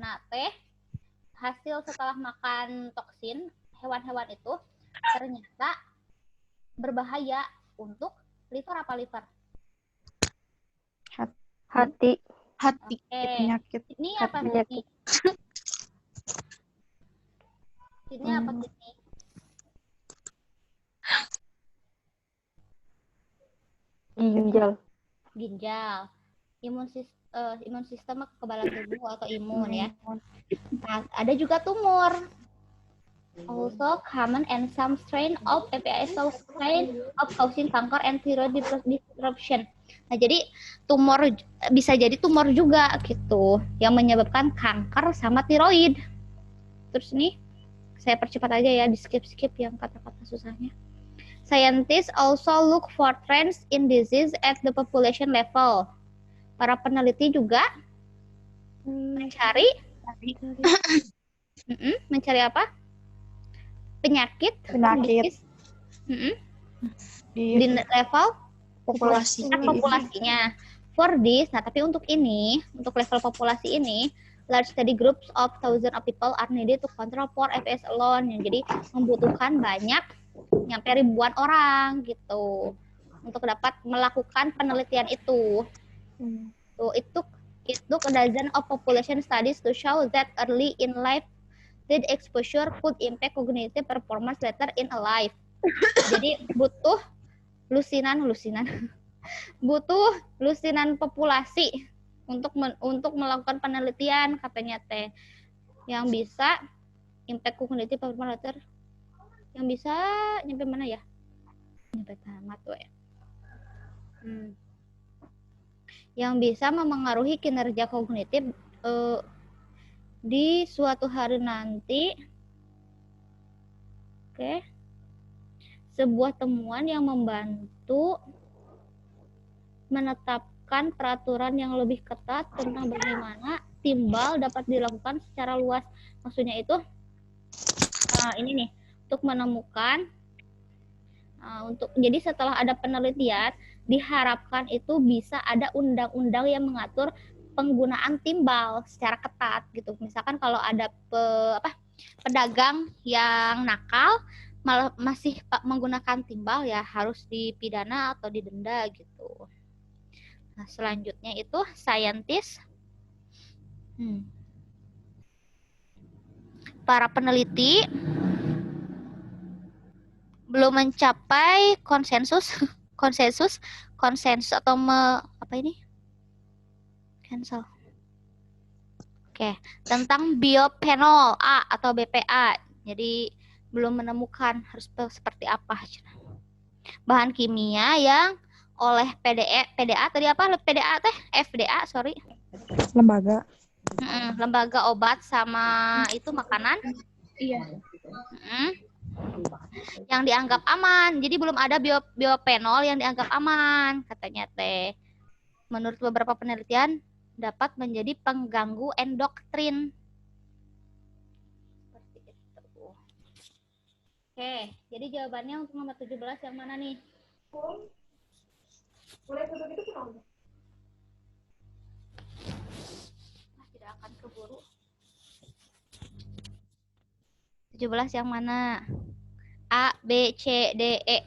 hasil setelah makan toksin hewan-hewan itu ternyata berbahaya untuk liver. Apa liver? Hati. Hati. Oke. Penyakit. Ini apa Penyakit. ini apa ini? Ginjal. Imun sistem kekebalan tubuh atau imun ya. Nah, ada juga tumor. Also common and some strain of EPS strain of causing cancer and thyroid disruption. Nah, jadi tumor bisa jadi tumor juga gitu yang menyebabkan kanker sama tiroid. Terus nih saya percepat aja ya, di skip yang kata-kata susahnya. Scientists also look for trends in disease at the population level. Para peneliti juga mencari mencari apa? Penyakit. Di level populasinya. For this, nah tapi untuk ini, untuk level populasi ini, large study groups of thousands of people are needed to control for EPS alone. Jadi membutuhkan banyak, nyampe ribuan orang gitu untuk dapat melakukan penelitian itu. So it took a dozen of population studies to show that early in life lead exposure could impact cognitive performance later in a life. Jadi butuh lusinan populasi untuk melakukan penelitian katanya teh yang bisa impact cognitive performance later, yang bisa nyampe mana ya? Nyampe tamat tuh ya. Yang bisa memengaruhi kinerja kognitif di suatu hari nanti. Oke. Sebuah temuan yang membantu menetapkan peraturan yang lebih ketat tentang bagaimana timbal dapat dilakukan secara luas. Maksudnya itu ini nih, untuk menemukan Jadi setelah ada penelitian diharapkan itu bisa ada undang-undang yang mengatur penggunaan timbal secara ketat gitu. Misalkan kalau ada pedagang yang nakal masih menggunakan timbal ya harus dipidana atau didenda gitu. Nah, selanjutnya itu saintis. Para peneliti belum mencapai konsensus atau cancel. Oke, tentang biophenol A atau BPA. Jadi belum menemukan harus seperti apa bahan kimia yang oleh PDA tadi apa? PDA teh FDA, sorry. Lembaga. Lembaga obat sama itu makanan. Iya. Yang dianggap aman. Jadi belum ada biophenol yang dianggap aman, katanya teh. Menurut beberapa penelitian dapat menjadi pengganggu endokrin. Seperti itu. Oke, jadi jawabannya untuk nomor 17 yang mana nih? Tidak akan keburu. 17 yang mana? A, B, C, D, E.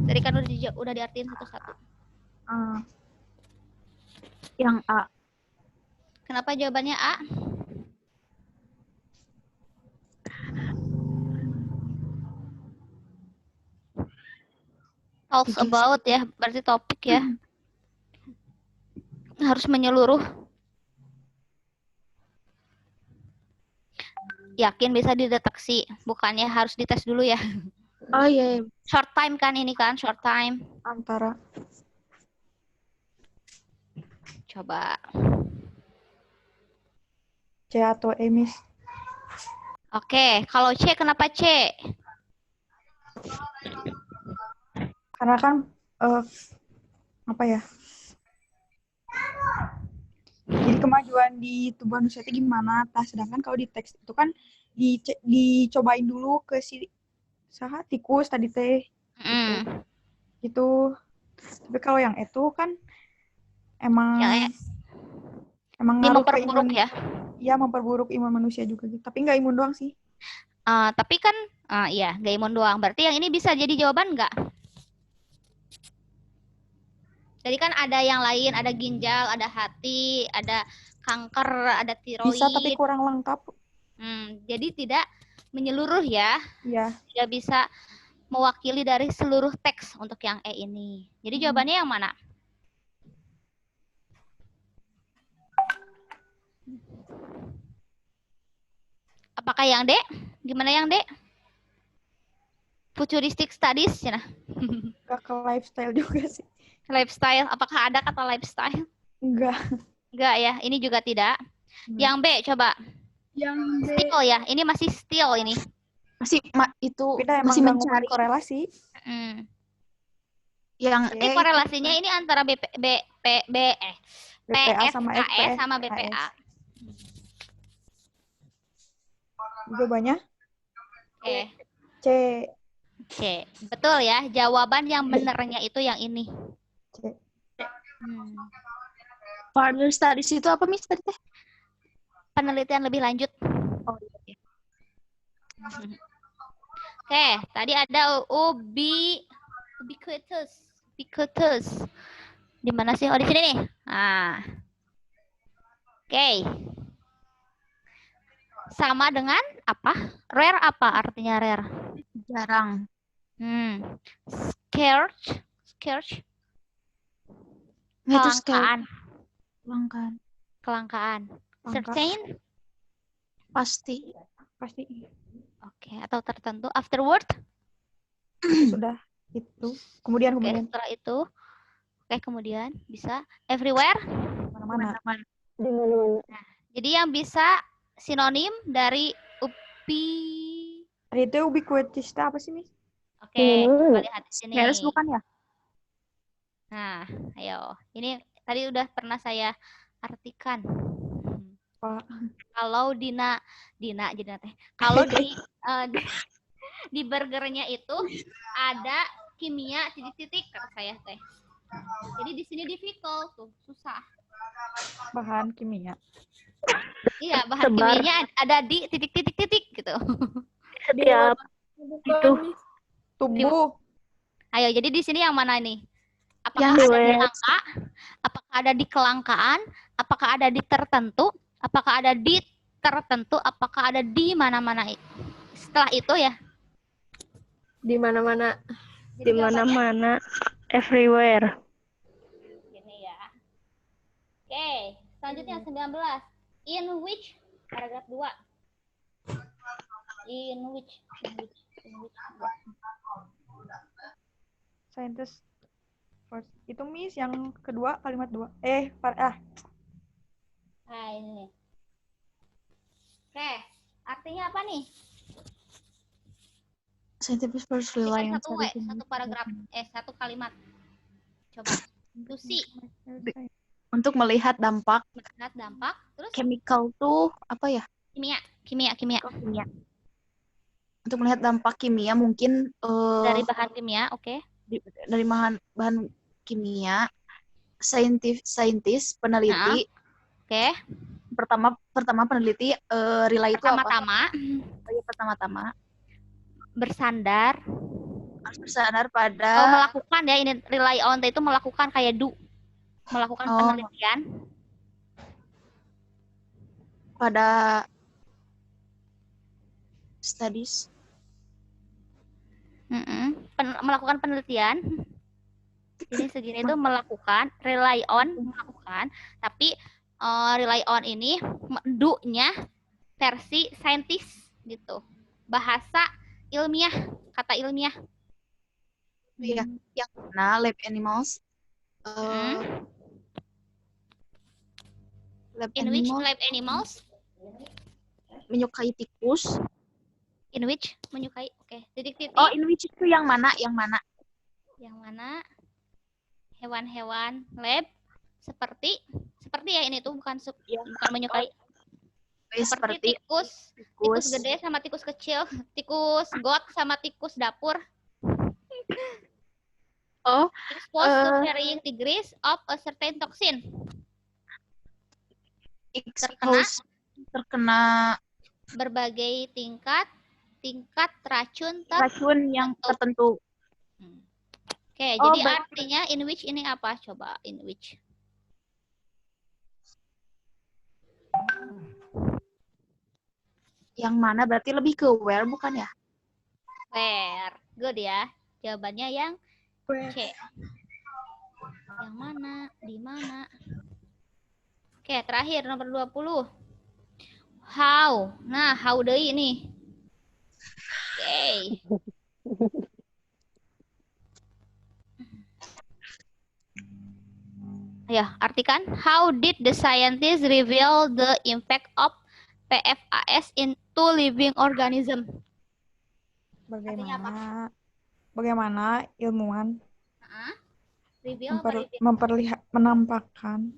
Tadi kan udah diartiin satu-satu. Yang A. Kenapa jawabannya A? Talks about ya, berarti topik ya. Harus menyeluruh. Yakin bisa dideteksi, bukannya harus dites dulu ya. Oh iya. Short time kan ini kan, short time. Antara. Coba. C atau E, Miss? Oke, kalau C kenapa C? Karena kan apa ya? Jadi kemajuan di tubuh manusia itu gimana? Sedangkan kalau di teks itu kan dicobain dulu ke si tikus tadi teh. Gitu. Tapi kalau yang itu kan emang ngaruh ke imun ya. Iya, memperburuk imun manusia juga gitu. Tapi nggak imun doang sih. Tapi kan iya, nggak imun doang. Berarti yang ini bisa jadi jawaban nggak? Jadi kan ada yang lain, ada ginjal, ada hati, ada kanker, ada tiroid. Bisa tapi kurang lengkap. Jadi tidak menyeluruh ya. Iya. Tidak bisa mewakili dari seluruh teks untuk yang E ini. Jadi jawabannya yang mana? Apakah yang D? Gimana yang D? Futuristic studies, ya. Gak ke lifestyle juga sih. Lifestyle, apakah ada kata lifestyle? Enggak. Enggak ya, ini juga tidak. Yang B coba. Yang B. Still ya, ini masih still ini. Masih itu Kita masih emang mencari korelasi. Yang ini korelasinya ini antara BPA sama PFKS sama BPA. Jawabannya? Oke. C. Betul ya, jawaban yang benernya itu yang ini. C. Further studies itu apa, Miss? Tadi teh? Penelitian lebih lanjut. Oh iya. Oke, tadi ada ubiquitous. Di mana sih? Oh, di sini nih. Oke. Sama dengan apa? Rare apa artinya rare? Jarang. Scarce. Kelangkaan. Certain. Pasti. Oke, atau tertentu. Afterward. Sudah itu. Kemudian. Setelah itu. Oke, kemudian bisa everywhere. Mana-mana. Di mana-mana. Nah, jadi yang bisa sinonim dari itu ubiquitous itu apa sih, Miss? Oke, kita lihat di sini. Harus bukan ya? Nah, ayo. Ini tadi udah pernah saya artikan. Kalau Dina teh. Kalau di burgernya itu ada kimia titik-titik kata saya teh. Jadi di sini difficult tuh, susah. Bahan kimia. Iya, bahan Sebar. kimianya ada di titik-titik-titik gitu. Setiap itu Tubuh. Ayo, jadi di sini yang mana nih? Apakah Yang ada di wet. angka? Apakah ada di kelangkaan? Apakah ada di tertentu? Apakah ada di tertentu? Apakah ada di mana-mana? Setelah itu ya. Di mana-mana. Jadi di jawabannya mana-mana, everywhere. gini ya. Oke, selanjutnya 19. In which paragraf 2. In which. Scientist first. Itu Miss yang kedua kalimat 2. Nah, ini nih. Oke, artinya apa nih? Scientific first Ini rely kan on satu satu paragraf, satu kalimat. Coba. To see, untuk melihat dampak melihat dampak, terus chemical tuh apa ya? kimia. Kimia. Untuk melihat dampak kimia mungkin Dari bahan kimia, oke. dari bahan kimia, saintis peneliti. Oke. Pertama peneliti rely itu apa? Pertama-tama bersandar Harus bersandar pada melakukan ya, ini rely on itu melakukan kayak melakukan penelitian pada studies. Melakukan penelitian. Ini segini itu melakukan, rely on melakukan, tapi rely on ini do-nya versi saintis gitu. Bahasa ilmiah, kata ilmiah. Iya, yang mana lab animals. In which lab animals menyukai tikus. In which menyukai, oke. Titik-titik. Oh, in which itu yang mana? Yang mana? Hewan-hewan lab seperti ya ini tuh bukan menyukai. Seperti tikus gede sama tikus kecil, tikus got sama tikus dapur. Exposed to varying degrees of a certain toxin. Terkena berbagai tingkat racun yang tertentu. Oke, jadi artinya in which ini apa? Coba in which. Yang mana berarti lebih ke where bukan ya? Where. Good ya. Jawabannya yang C. Yang mana? Di mana? Oke, terakhir nomor 20. How. Nah, how deui ini. Oke. Ya, artikan how did the scientists reveal the impact of PFAS into living organism? Bagaimana ilmuwan menampakkan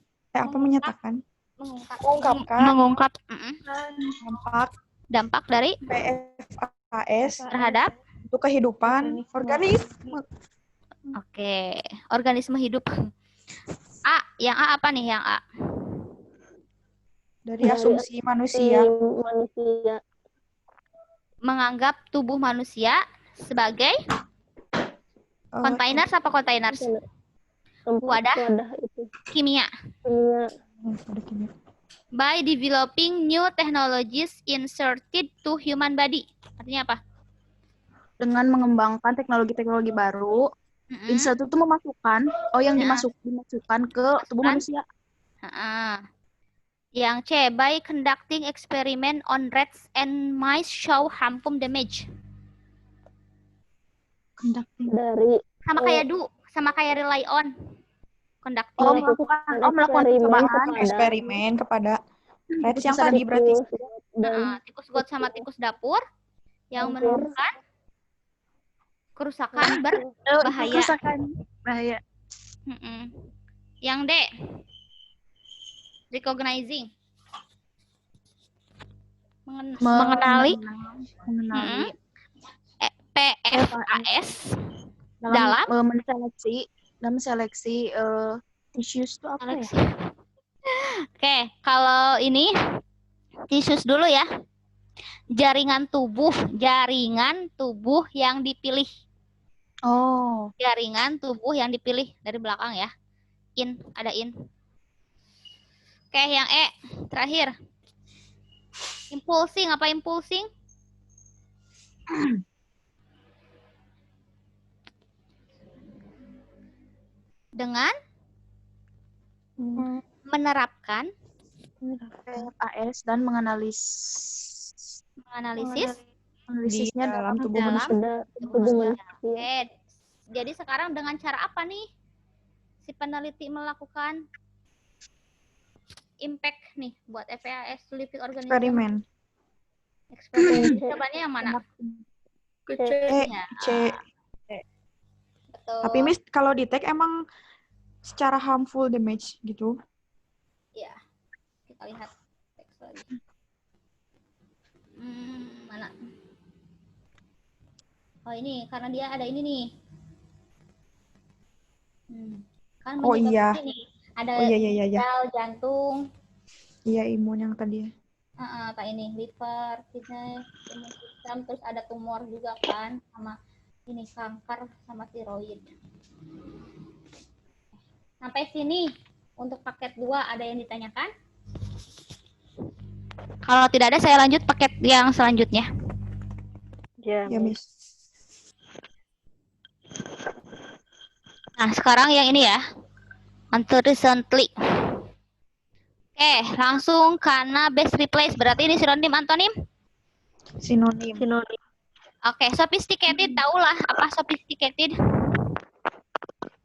dampak dari PFAS terhadap untuk kehidupan organisme. Oke, organisme hidup. A, yang A apa nih yang A? Dari asumsi manusia. Menganggap tubuh manusia sebagai containers apa containers? Wadah kimia. By developing new technologies inserted to human body. Artinya apa? Dengan mengembangkan teknologi-teknologi baru, insert itu memasukkan, dimasukkan ke tubuh manusia. Yang C, by conducting experiment on rats and mice show harmful damage. Dari Sama kayak sama kayak rely on. Conducting. Melakukan eksperimen kepada rats yang tadi berarti. Tikus got sama tikus dapur yang menurunkan kerusakan berbahaya. Yang D, recognizing. Mengenali FAS dalam seleksi tissues itu apa ya? seleksi. Oke, kalau ini tisus dulu ya. Jaringan tubuh yang dipilih. Oh, Jaringan tubuh yang dipilih dari belakang ya. Ada in. Oke, yang E terakhir. Impulsing, apa impulsing? Dengan menerapkan FAS dan menganalisisnya di dalam tubuh dalam manusia. tubuh manusia. Oke, jadi sekarang dengan cara apa nih si peneliti melakukan impact nih buat FAS living organism? Eksperimen. Jawabannya yang mana? Kecil. C. Betul. Tapi Miss, kalau di tag emang secara harmful damage gitu. Ya, kita lihat teks lagi. Mana? Oh ini, karena dia ada ini nih. Kan Oh iya. menyebabkan ini. Ada Oh iya. sel jantung. Iya, imun yang tadi. Kayak ini, liver, kidney, imun sistem, terus ada tumor juga kan, sama ini kanker sama tiroid. Sampai sini untuk paket 2 ada yang ditanyakan? Kalau tidak ada, saya lanjut paket yang selanjutnya. Ya, Ya, Miss. Nah, sekarang yang ini ya. Until recently. Oke, langsung karena best replace. Berarti ini sinonim antonim? Sinonim. Oke, sophisticated. Tahulah apa sophisticated?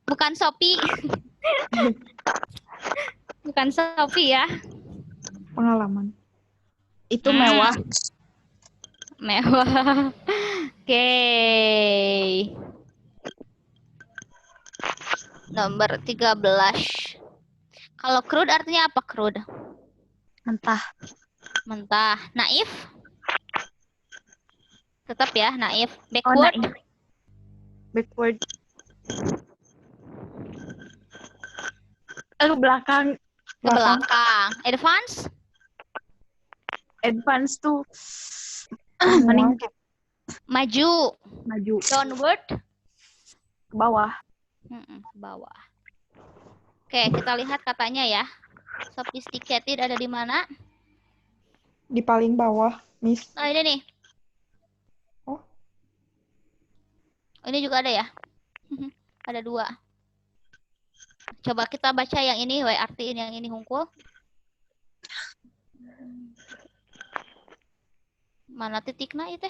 Bukan Shopee. Bukan Shopee ya. Pengalaman. itu mewah. Mewah. Oke. Nomor 13. Kalau crude artinya apa crude? Mentah. Mentah. Naif? Tetap ya, naif. Oh, Backward? naif. Backward. Lalu belakang. Ke belakang. Advance? Advance tuh Meningkat. Maju. maju Downward? ke bawah. Ke bawah. Oke, kita lihat katanya ya. Sophisticated ada di mana? Di paling bawah, Miss. Oh, ini nih. Oh. Ini juga ada ya? Ada 2. Coba kita baca yang ini, artiin yang ini hungkul. Mana titiknya itu?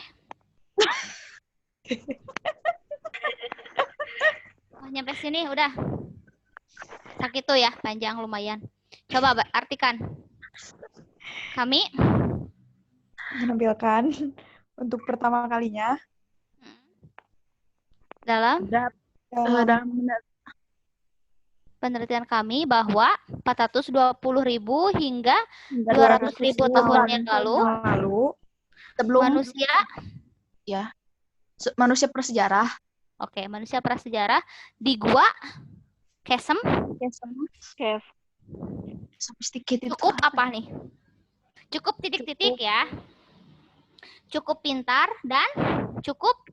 Oh, nyampe sini udah. Sakit tuh ya, panjang lumayan. Coba artikan. Kami Menampilkan untuk pertama kalinya dalam penelitian kami bahwa 420.000 hingga 200.000 tahun yang lalu sebelum manusia manusia prasejarah. Oke, manusia prasejarah di gua Kesem Sophisticated cukup apa nih? Cukup titik-titik ya. Cukup pintar dan cukup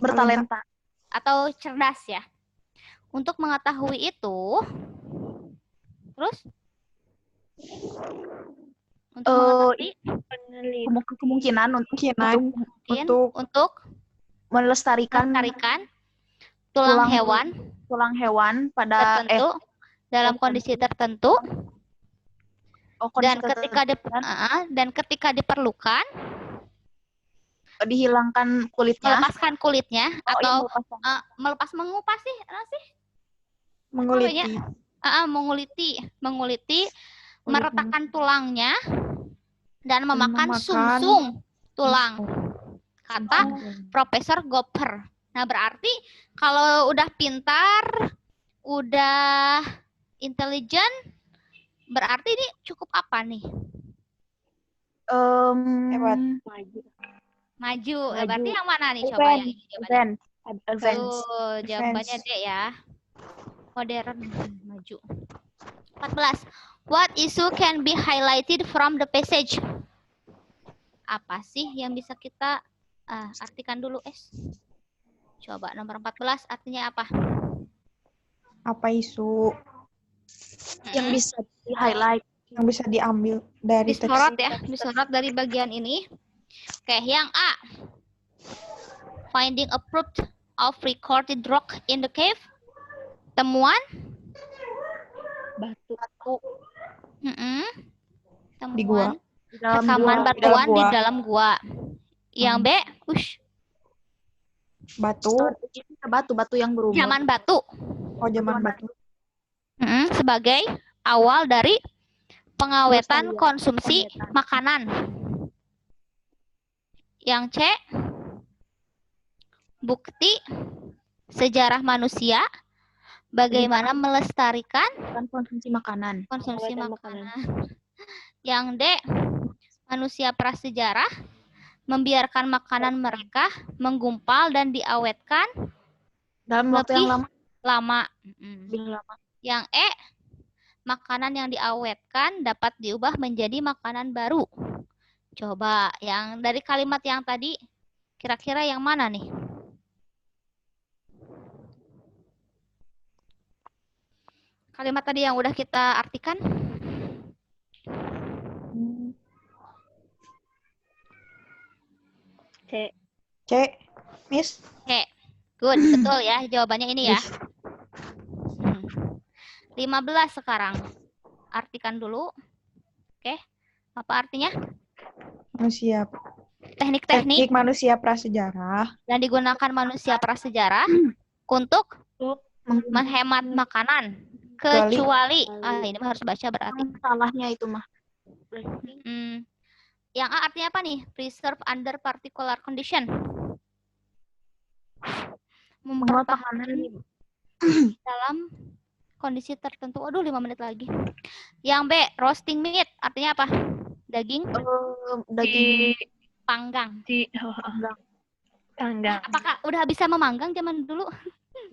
bertalenta. Atau cerdas ya. Untuk mengetahui itu, terus untuk mengetahui kemungkinan untuk melestarikan tulang hewan pada tertentu dalam kondisi tertentu dan ketika diperlukan dihilangkan kulitnya, melepaskan kulitnya atau mengupas sih menguliti meretakkan tulangnya dan memakan sumsum tulang, kata Profesor Gopher. Nah, berarti kalau udah pintar, udah intelijen, berarti ini cukup apa nih? Hebat. Maju. Maju. Berarti yang mana nih coba yang ini jawabannya? Advance. Tuh, jawabannya D ya. Modern, maju. 14. What issue can be highlighted from the passage? Apa sih yang bisa kita artikan dulu, Es? Coba nomor 14 artinya apa? Apa isu Yang bisa di-highlight. yang bisa diambil dari teks? Disorot ya, disorot dari bagian ini. Oke, yang A. Finding a proof of recorded rock in the cave. Temuan Batu. temuan Di gua. Di dalam rekaman gua. batuan di gua. dalam gua. Yang B, Batu. Batu yang berumur. zaman batu. Oh, zaman batu. Sebagai awal dari pengawetan konsumsi makanan. Yang C, bukti sejarah manusia bagaimana melestarikan konsumsi makanan. konsumsi Pengawetan makanan. Yang D, manusia prasejarah membiarkan makanan mereka menggumpal dan diawetkan Dalam waktu yang lebih lama. lama. Lebih lama. Yang E, makanan yang diawetkan dapat diubah menjadi makanan baru. Coba yang dari kalimat yang tadi, kira-kira yang mana nih? Kalimat tadi yang udah kita artikan? C. C. Miss. Oke, good, betul ya. Jawabannya ini ya. 15 sekarang. Artikan dulu. Oke, apa artinya? Manusia. Teknik-teknik Teknik manusia prasejarah. yang digunakan manusia prasejarah untuk menghemat makanan. Kecuali, ini mah harus baca berarti. Salahnya itu mah. Yang A artinya apa nih? Preserve under particular condition. Mempertahankan dalam kondisi tertentu. Aduh, 5 menit lagi. Yang B, roasting meat. Artinya apa? Daging Daging panggang. Panggang. Apakah udah bisa memanggang zaman dulu?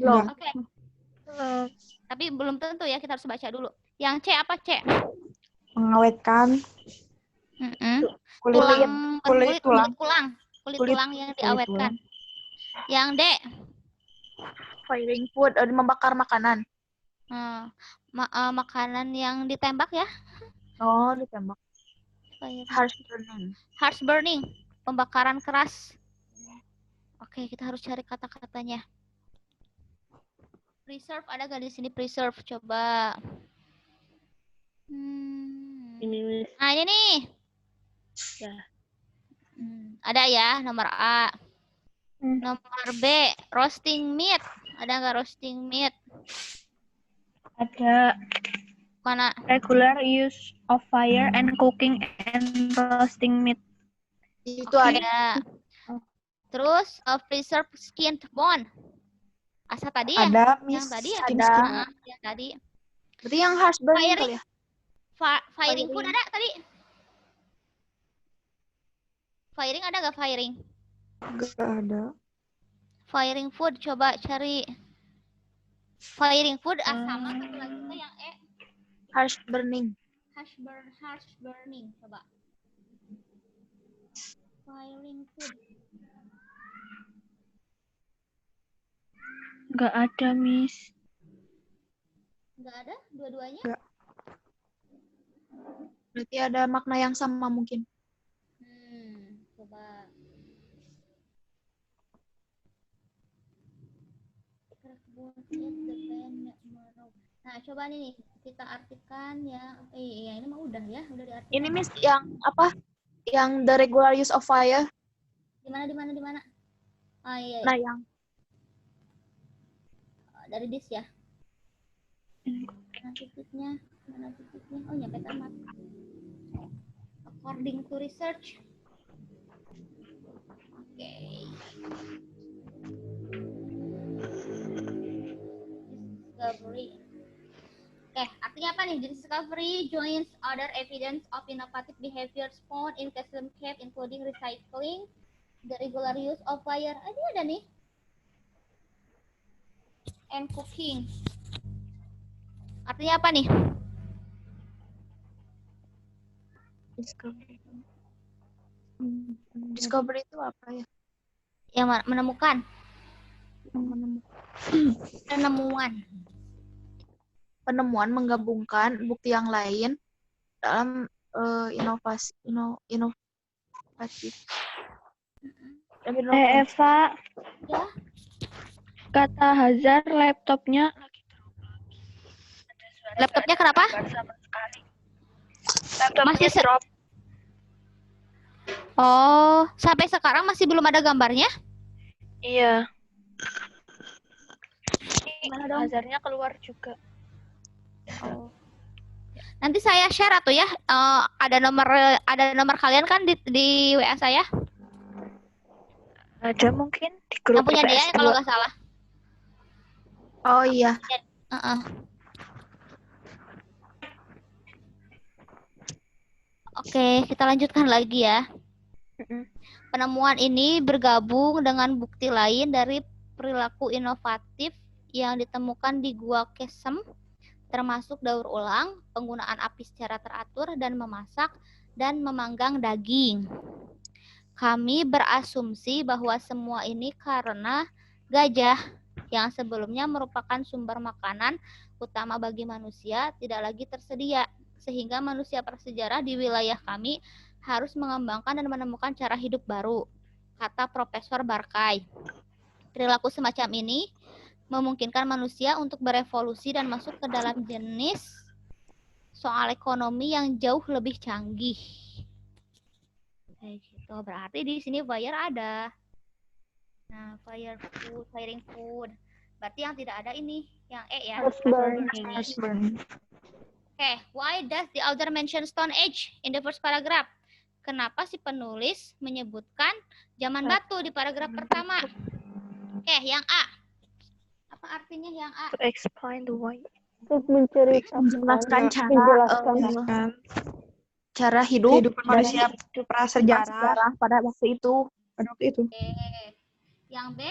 Belum. Oke. Tapi belum tentu ya, kita harus baca dulu. Yang C apa C? Mengawetkan kulit tulang yang diawetkan. Yang D, firing food, membakar makanan. makanan yang ditembak ya? Oh, ditembak. Harsh burning, pembakaran keras. Oke, kita harus cari kata-katanya. Preserve ada gak di sini preserve? Coba. Ini. Nah, ini nih. Ya. Ada ya, nomor A. Nomor B, roasting meat. Ada nggak roasting meat? Ada. Mana? Regular use of fire and cooking and roasting meat. Itu ada. Terus preserve skinned bone. Asa tadi ya? Ada, Yang tadi ya? Ada. Yang tadi. Berarti yang harsh burning kali ya? Firing food ada tadi? Firing ada nggak firing? Nggak ada. Firing food, coba cari. Firing food sama satu lagi tuh yang E. Harsh burning. Harsh burning, coba. Firing food. Nggak ada, Miss. Nggak ada dua-duanya? Nggak. Berarti ada makna yang sama mungkin. Coba. Nah, coba nih kita artikan ya. Ini mah udah ya, udah diartikan. Ini Miss yang apa? Yang the regular use of fire. Di mana? Iya. Nah, yang dari dis ya. Mana titiknya? Oh, nyampe tamat. According to research. Oke. Discovery. Oke, artinya apa nih? Discovery joins other evidence of innovative behaviors found in custom cave, including recycling, The regular use of fire. Ini ada nih. And cooking. Artinya apa nih? Discovery itu apa ya? Yang menemukan. Penemuan menggabungkan bukti yang lain dalam inovatif. Eva, Ya. kata Hazar laptopnya Laptopnya kenapa? Masih drop. Oh, sampai sekarang masih belum ada gambarnya? Iya. Hazarnya keluar juga. Nanti saya share atau ya, ada nomor kalian kan di WA saya? Ada mungkin di grup Yang punya dia PPS2. kalau nggak salah. Oh iya. Oke, kita lanjutkan lagi ya. Penemuan ini bergabung dengan bukti lain dari perilaku inovatif yang ditemukan di Gua Kesem, termasuk daur ulang, penggunaan api secara teratur, dan memasak dan memanggang daging. Kami berasumsi bahwa semua ini karena gajah yang sebelumnya merupakan sumber makanan utama bagi manusia tidak lagi tersedia, sehingga manusia prasejarah di wilayah kami harus mengembangkan dan menemukan cara hidup baru, kata Profesor Barkay. Perilaku semacam ini memungkinkan manusia untuk berevolusi dan masuk ke dalam jenis soal ekonomi yang jauh lebih canggih. Kayak gitu. Berarti di sini fire ada. Nah, firing food. Berarti yang tidak ada ini, yang E ya. Fast burning. Okay, why does the author mention Stone Age in the first paragraph? Kenapa si penulis menyebutkan zaman batu di paragraf pertama? Oke, yang A. Apa artinya yang A? To explain the why. Untuk menjelaskan cara hidup Kehidupan manusia prasejarah pada waktu itu. Oke. Yang B.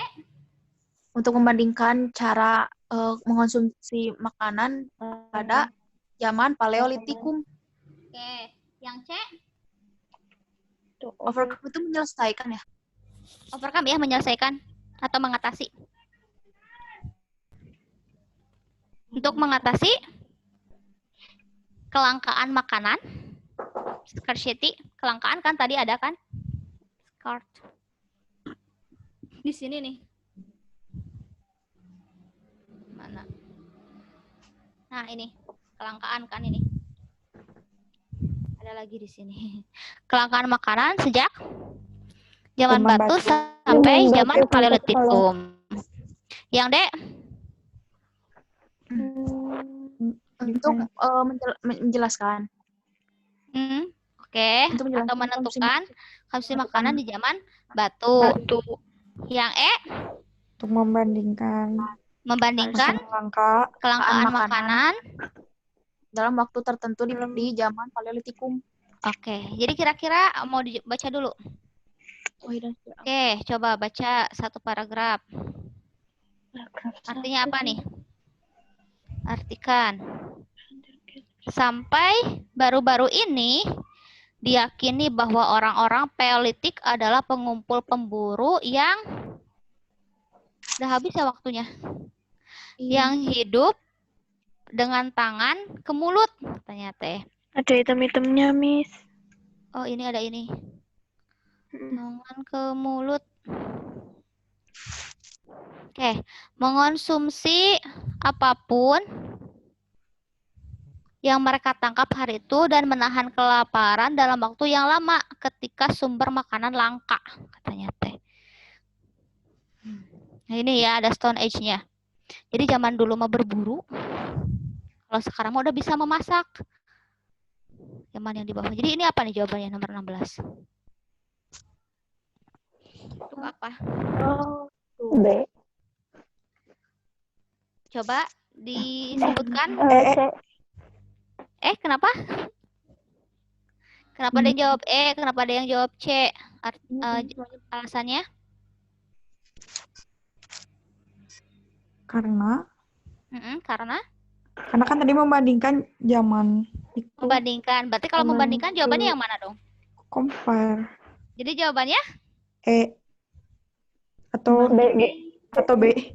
Untuk membandingkan cara mengonsumsi makanan pada zaman Paleolitikum. Oke. Yang C. Overcome itu menyelesaikan ya? Overcome ya, menyelesaikan atau mengatasi. Untuk mengatasi kelangkaan makanan, scarcity, kelangkaan kan tadi ada kan? Scarce. Di sini nih. Mana? Nah, ini. Kelangkaan kan ini. Ada lagi di sini. Kelangkaan makanan sejak zaman batu sampai zaman Paleolitikum. Yang D. Untuk menjelaskan. Oke. Atau menentukan konsumsi makanan di zaman batu. Yang E. Untuk membandingkan kelangkaan makanan dalam waktu tertentu di zaman Paleolitikum. Oke, jadi kira-kira mau dibaca dulu. Oke, coba baca satu paragraf. Artinya apa nih? Artikan. Sampai baru-baru ini diyakini bahwa orang-orang Paleolitik adalah pengumpul pemburu yang udah habis ya waktunya. Yang hidup dengan tangan ke mulut, katanya teh. Ada item-itemnya, Miss. Oh, ini ada ini. Tangan ke mulut. Oke, mengonsumsi apapun yang mereka tangkap hari itu dan menahan kelaparan dalam waktu yang lama ketika sumber makanan langka, katanya teh. Nah, ini ya ada Stone Age-nya. Jadi zaman dulu mah berburu. Kalau sekarang mah udah bisa memasak. Zaman yang di bawah. Jadi ini apa nih jawabannya nomor 16? Untuk apa? B. Coba disebutkan. Kenapa? Kenapa ada yang jawab E? Kenapa ada yang jawab C? Alasannya? Karena Karena kan tadi membandingkan zaman itu membandingkan. Berarti kalau zaman membandingkan jawabannya dulu. yang mana dong? Compare. Jadi jawabannya E atau B. atau B.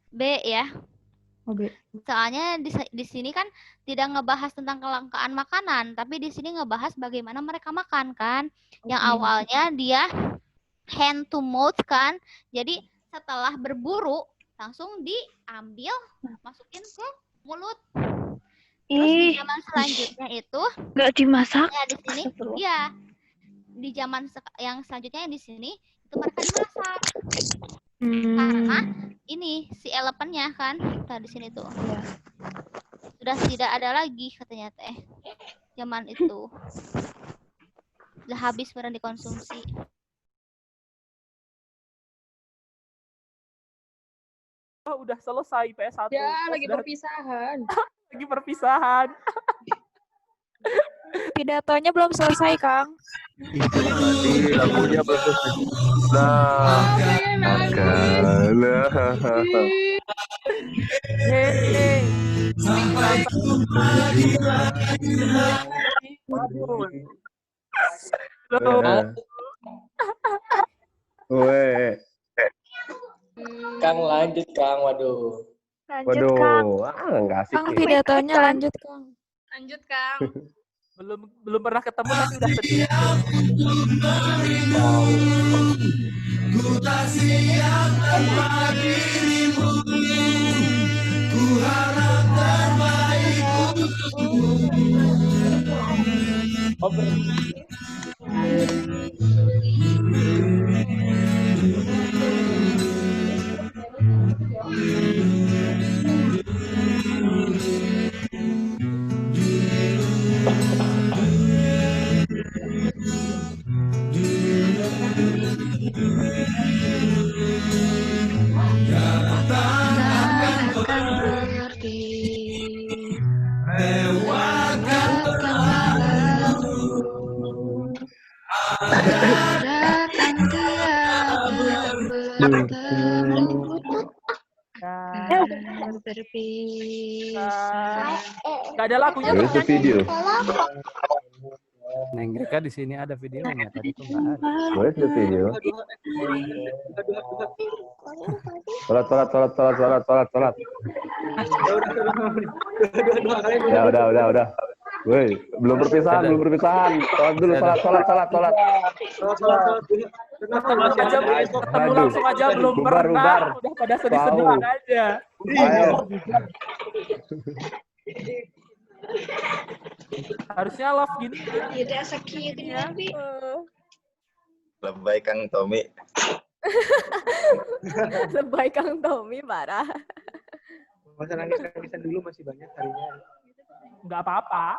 B ya. Oh, B. Soalnya di sini kan tidak ngebahas tentang kelangkaan makanan, tapi di sini ngebahas bagaimana mereka makan kan. Yang awalnya dia hand to mouth kan. Jadi setelah berburu langsung diambil, masukin ke mulut. Terus di zaman selanjutnya itu nggak dimasak. ya di sini iya. Di zaman yang selanjutnya yang di sini itu mereka dimasak. Karena ini si elephantnya kan di sini tuh. Ya. Sudah tidak ada lagi katanya teh. Zaman itu. Sudah habis benar dikonsumsi. Oh, udah selesai PS1. Ya, lagi perpisahan. Lagi perpisahan. Pidatonya belum selesai, Kang. Itu tadi lagunya belum selesai. Kang lanjut Kang, waduh. Lanjut, Kang. Enggak asik. Kang, pidatonya lanjut, Kang. Lanjut, Kang. belum pernah ketemu tapi udah sedih. Ku tak siap tanpa dirimu, ku harap terbaik untukmu. Gak ada lagunya tuh. Itu video. Neng Rika di sini ada videonya, tadi tuh nggak ada. Where's the video? Sholat. Ya udah. Woi, belum perpisahan. Sholat dulu, sholat. Ketemu langsung aja belum pernah. Udah pada sedih-sedihan aja. Harusnya love gini. Tidak sakit Nabi. Lebay Kang Tommy. Lebay Kang Tommy parah. Masa nangis-nangisan dulu masih banyak harinya. Nggak apa-apa.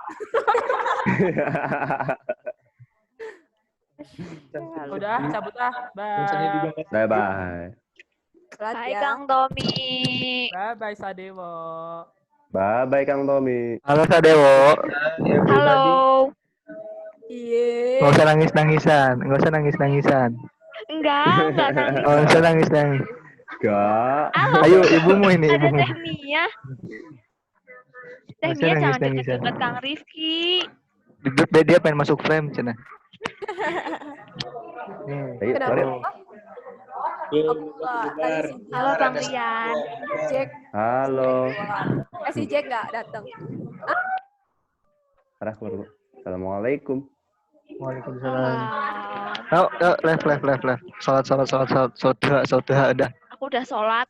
Udah, cabut ah. Bye. Bye. Hai Kang Tommy. Bye Sadewo. Bye Kang Tommy. Halo Sadewo. Halo. Iya. Nggak usah nangis-nangisan. Enggak nangis. Nggak usah nangis. Enggak. Ayo ibumu ini. Ada Teh Mia. Teh Mia jangan deket-deket Kang Rifki. Dia pengen masuk frame cina. Ayo. Halo Bang Rian. Jack. Halo. Si Jack nggak datang. Assalamualaikum. Waalaikumsalam. Left. Sholat udah. Aku udah sholat.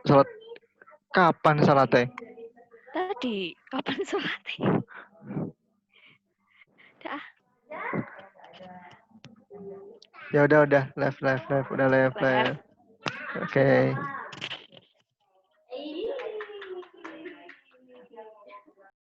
Sholat. Kapan sholatnya? Tadi. Kapan sholatnya? Ya udah left. Udah left. Oke.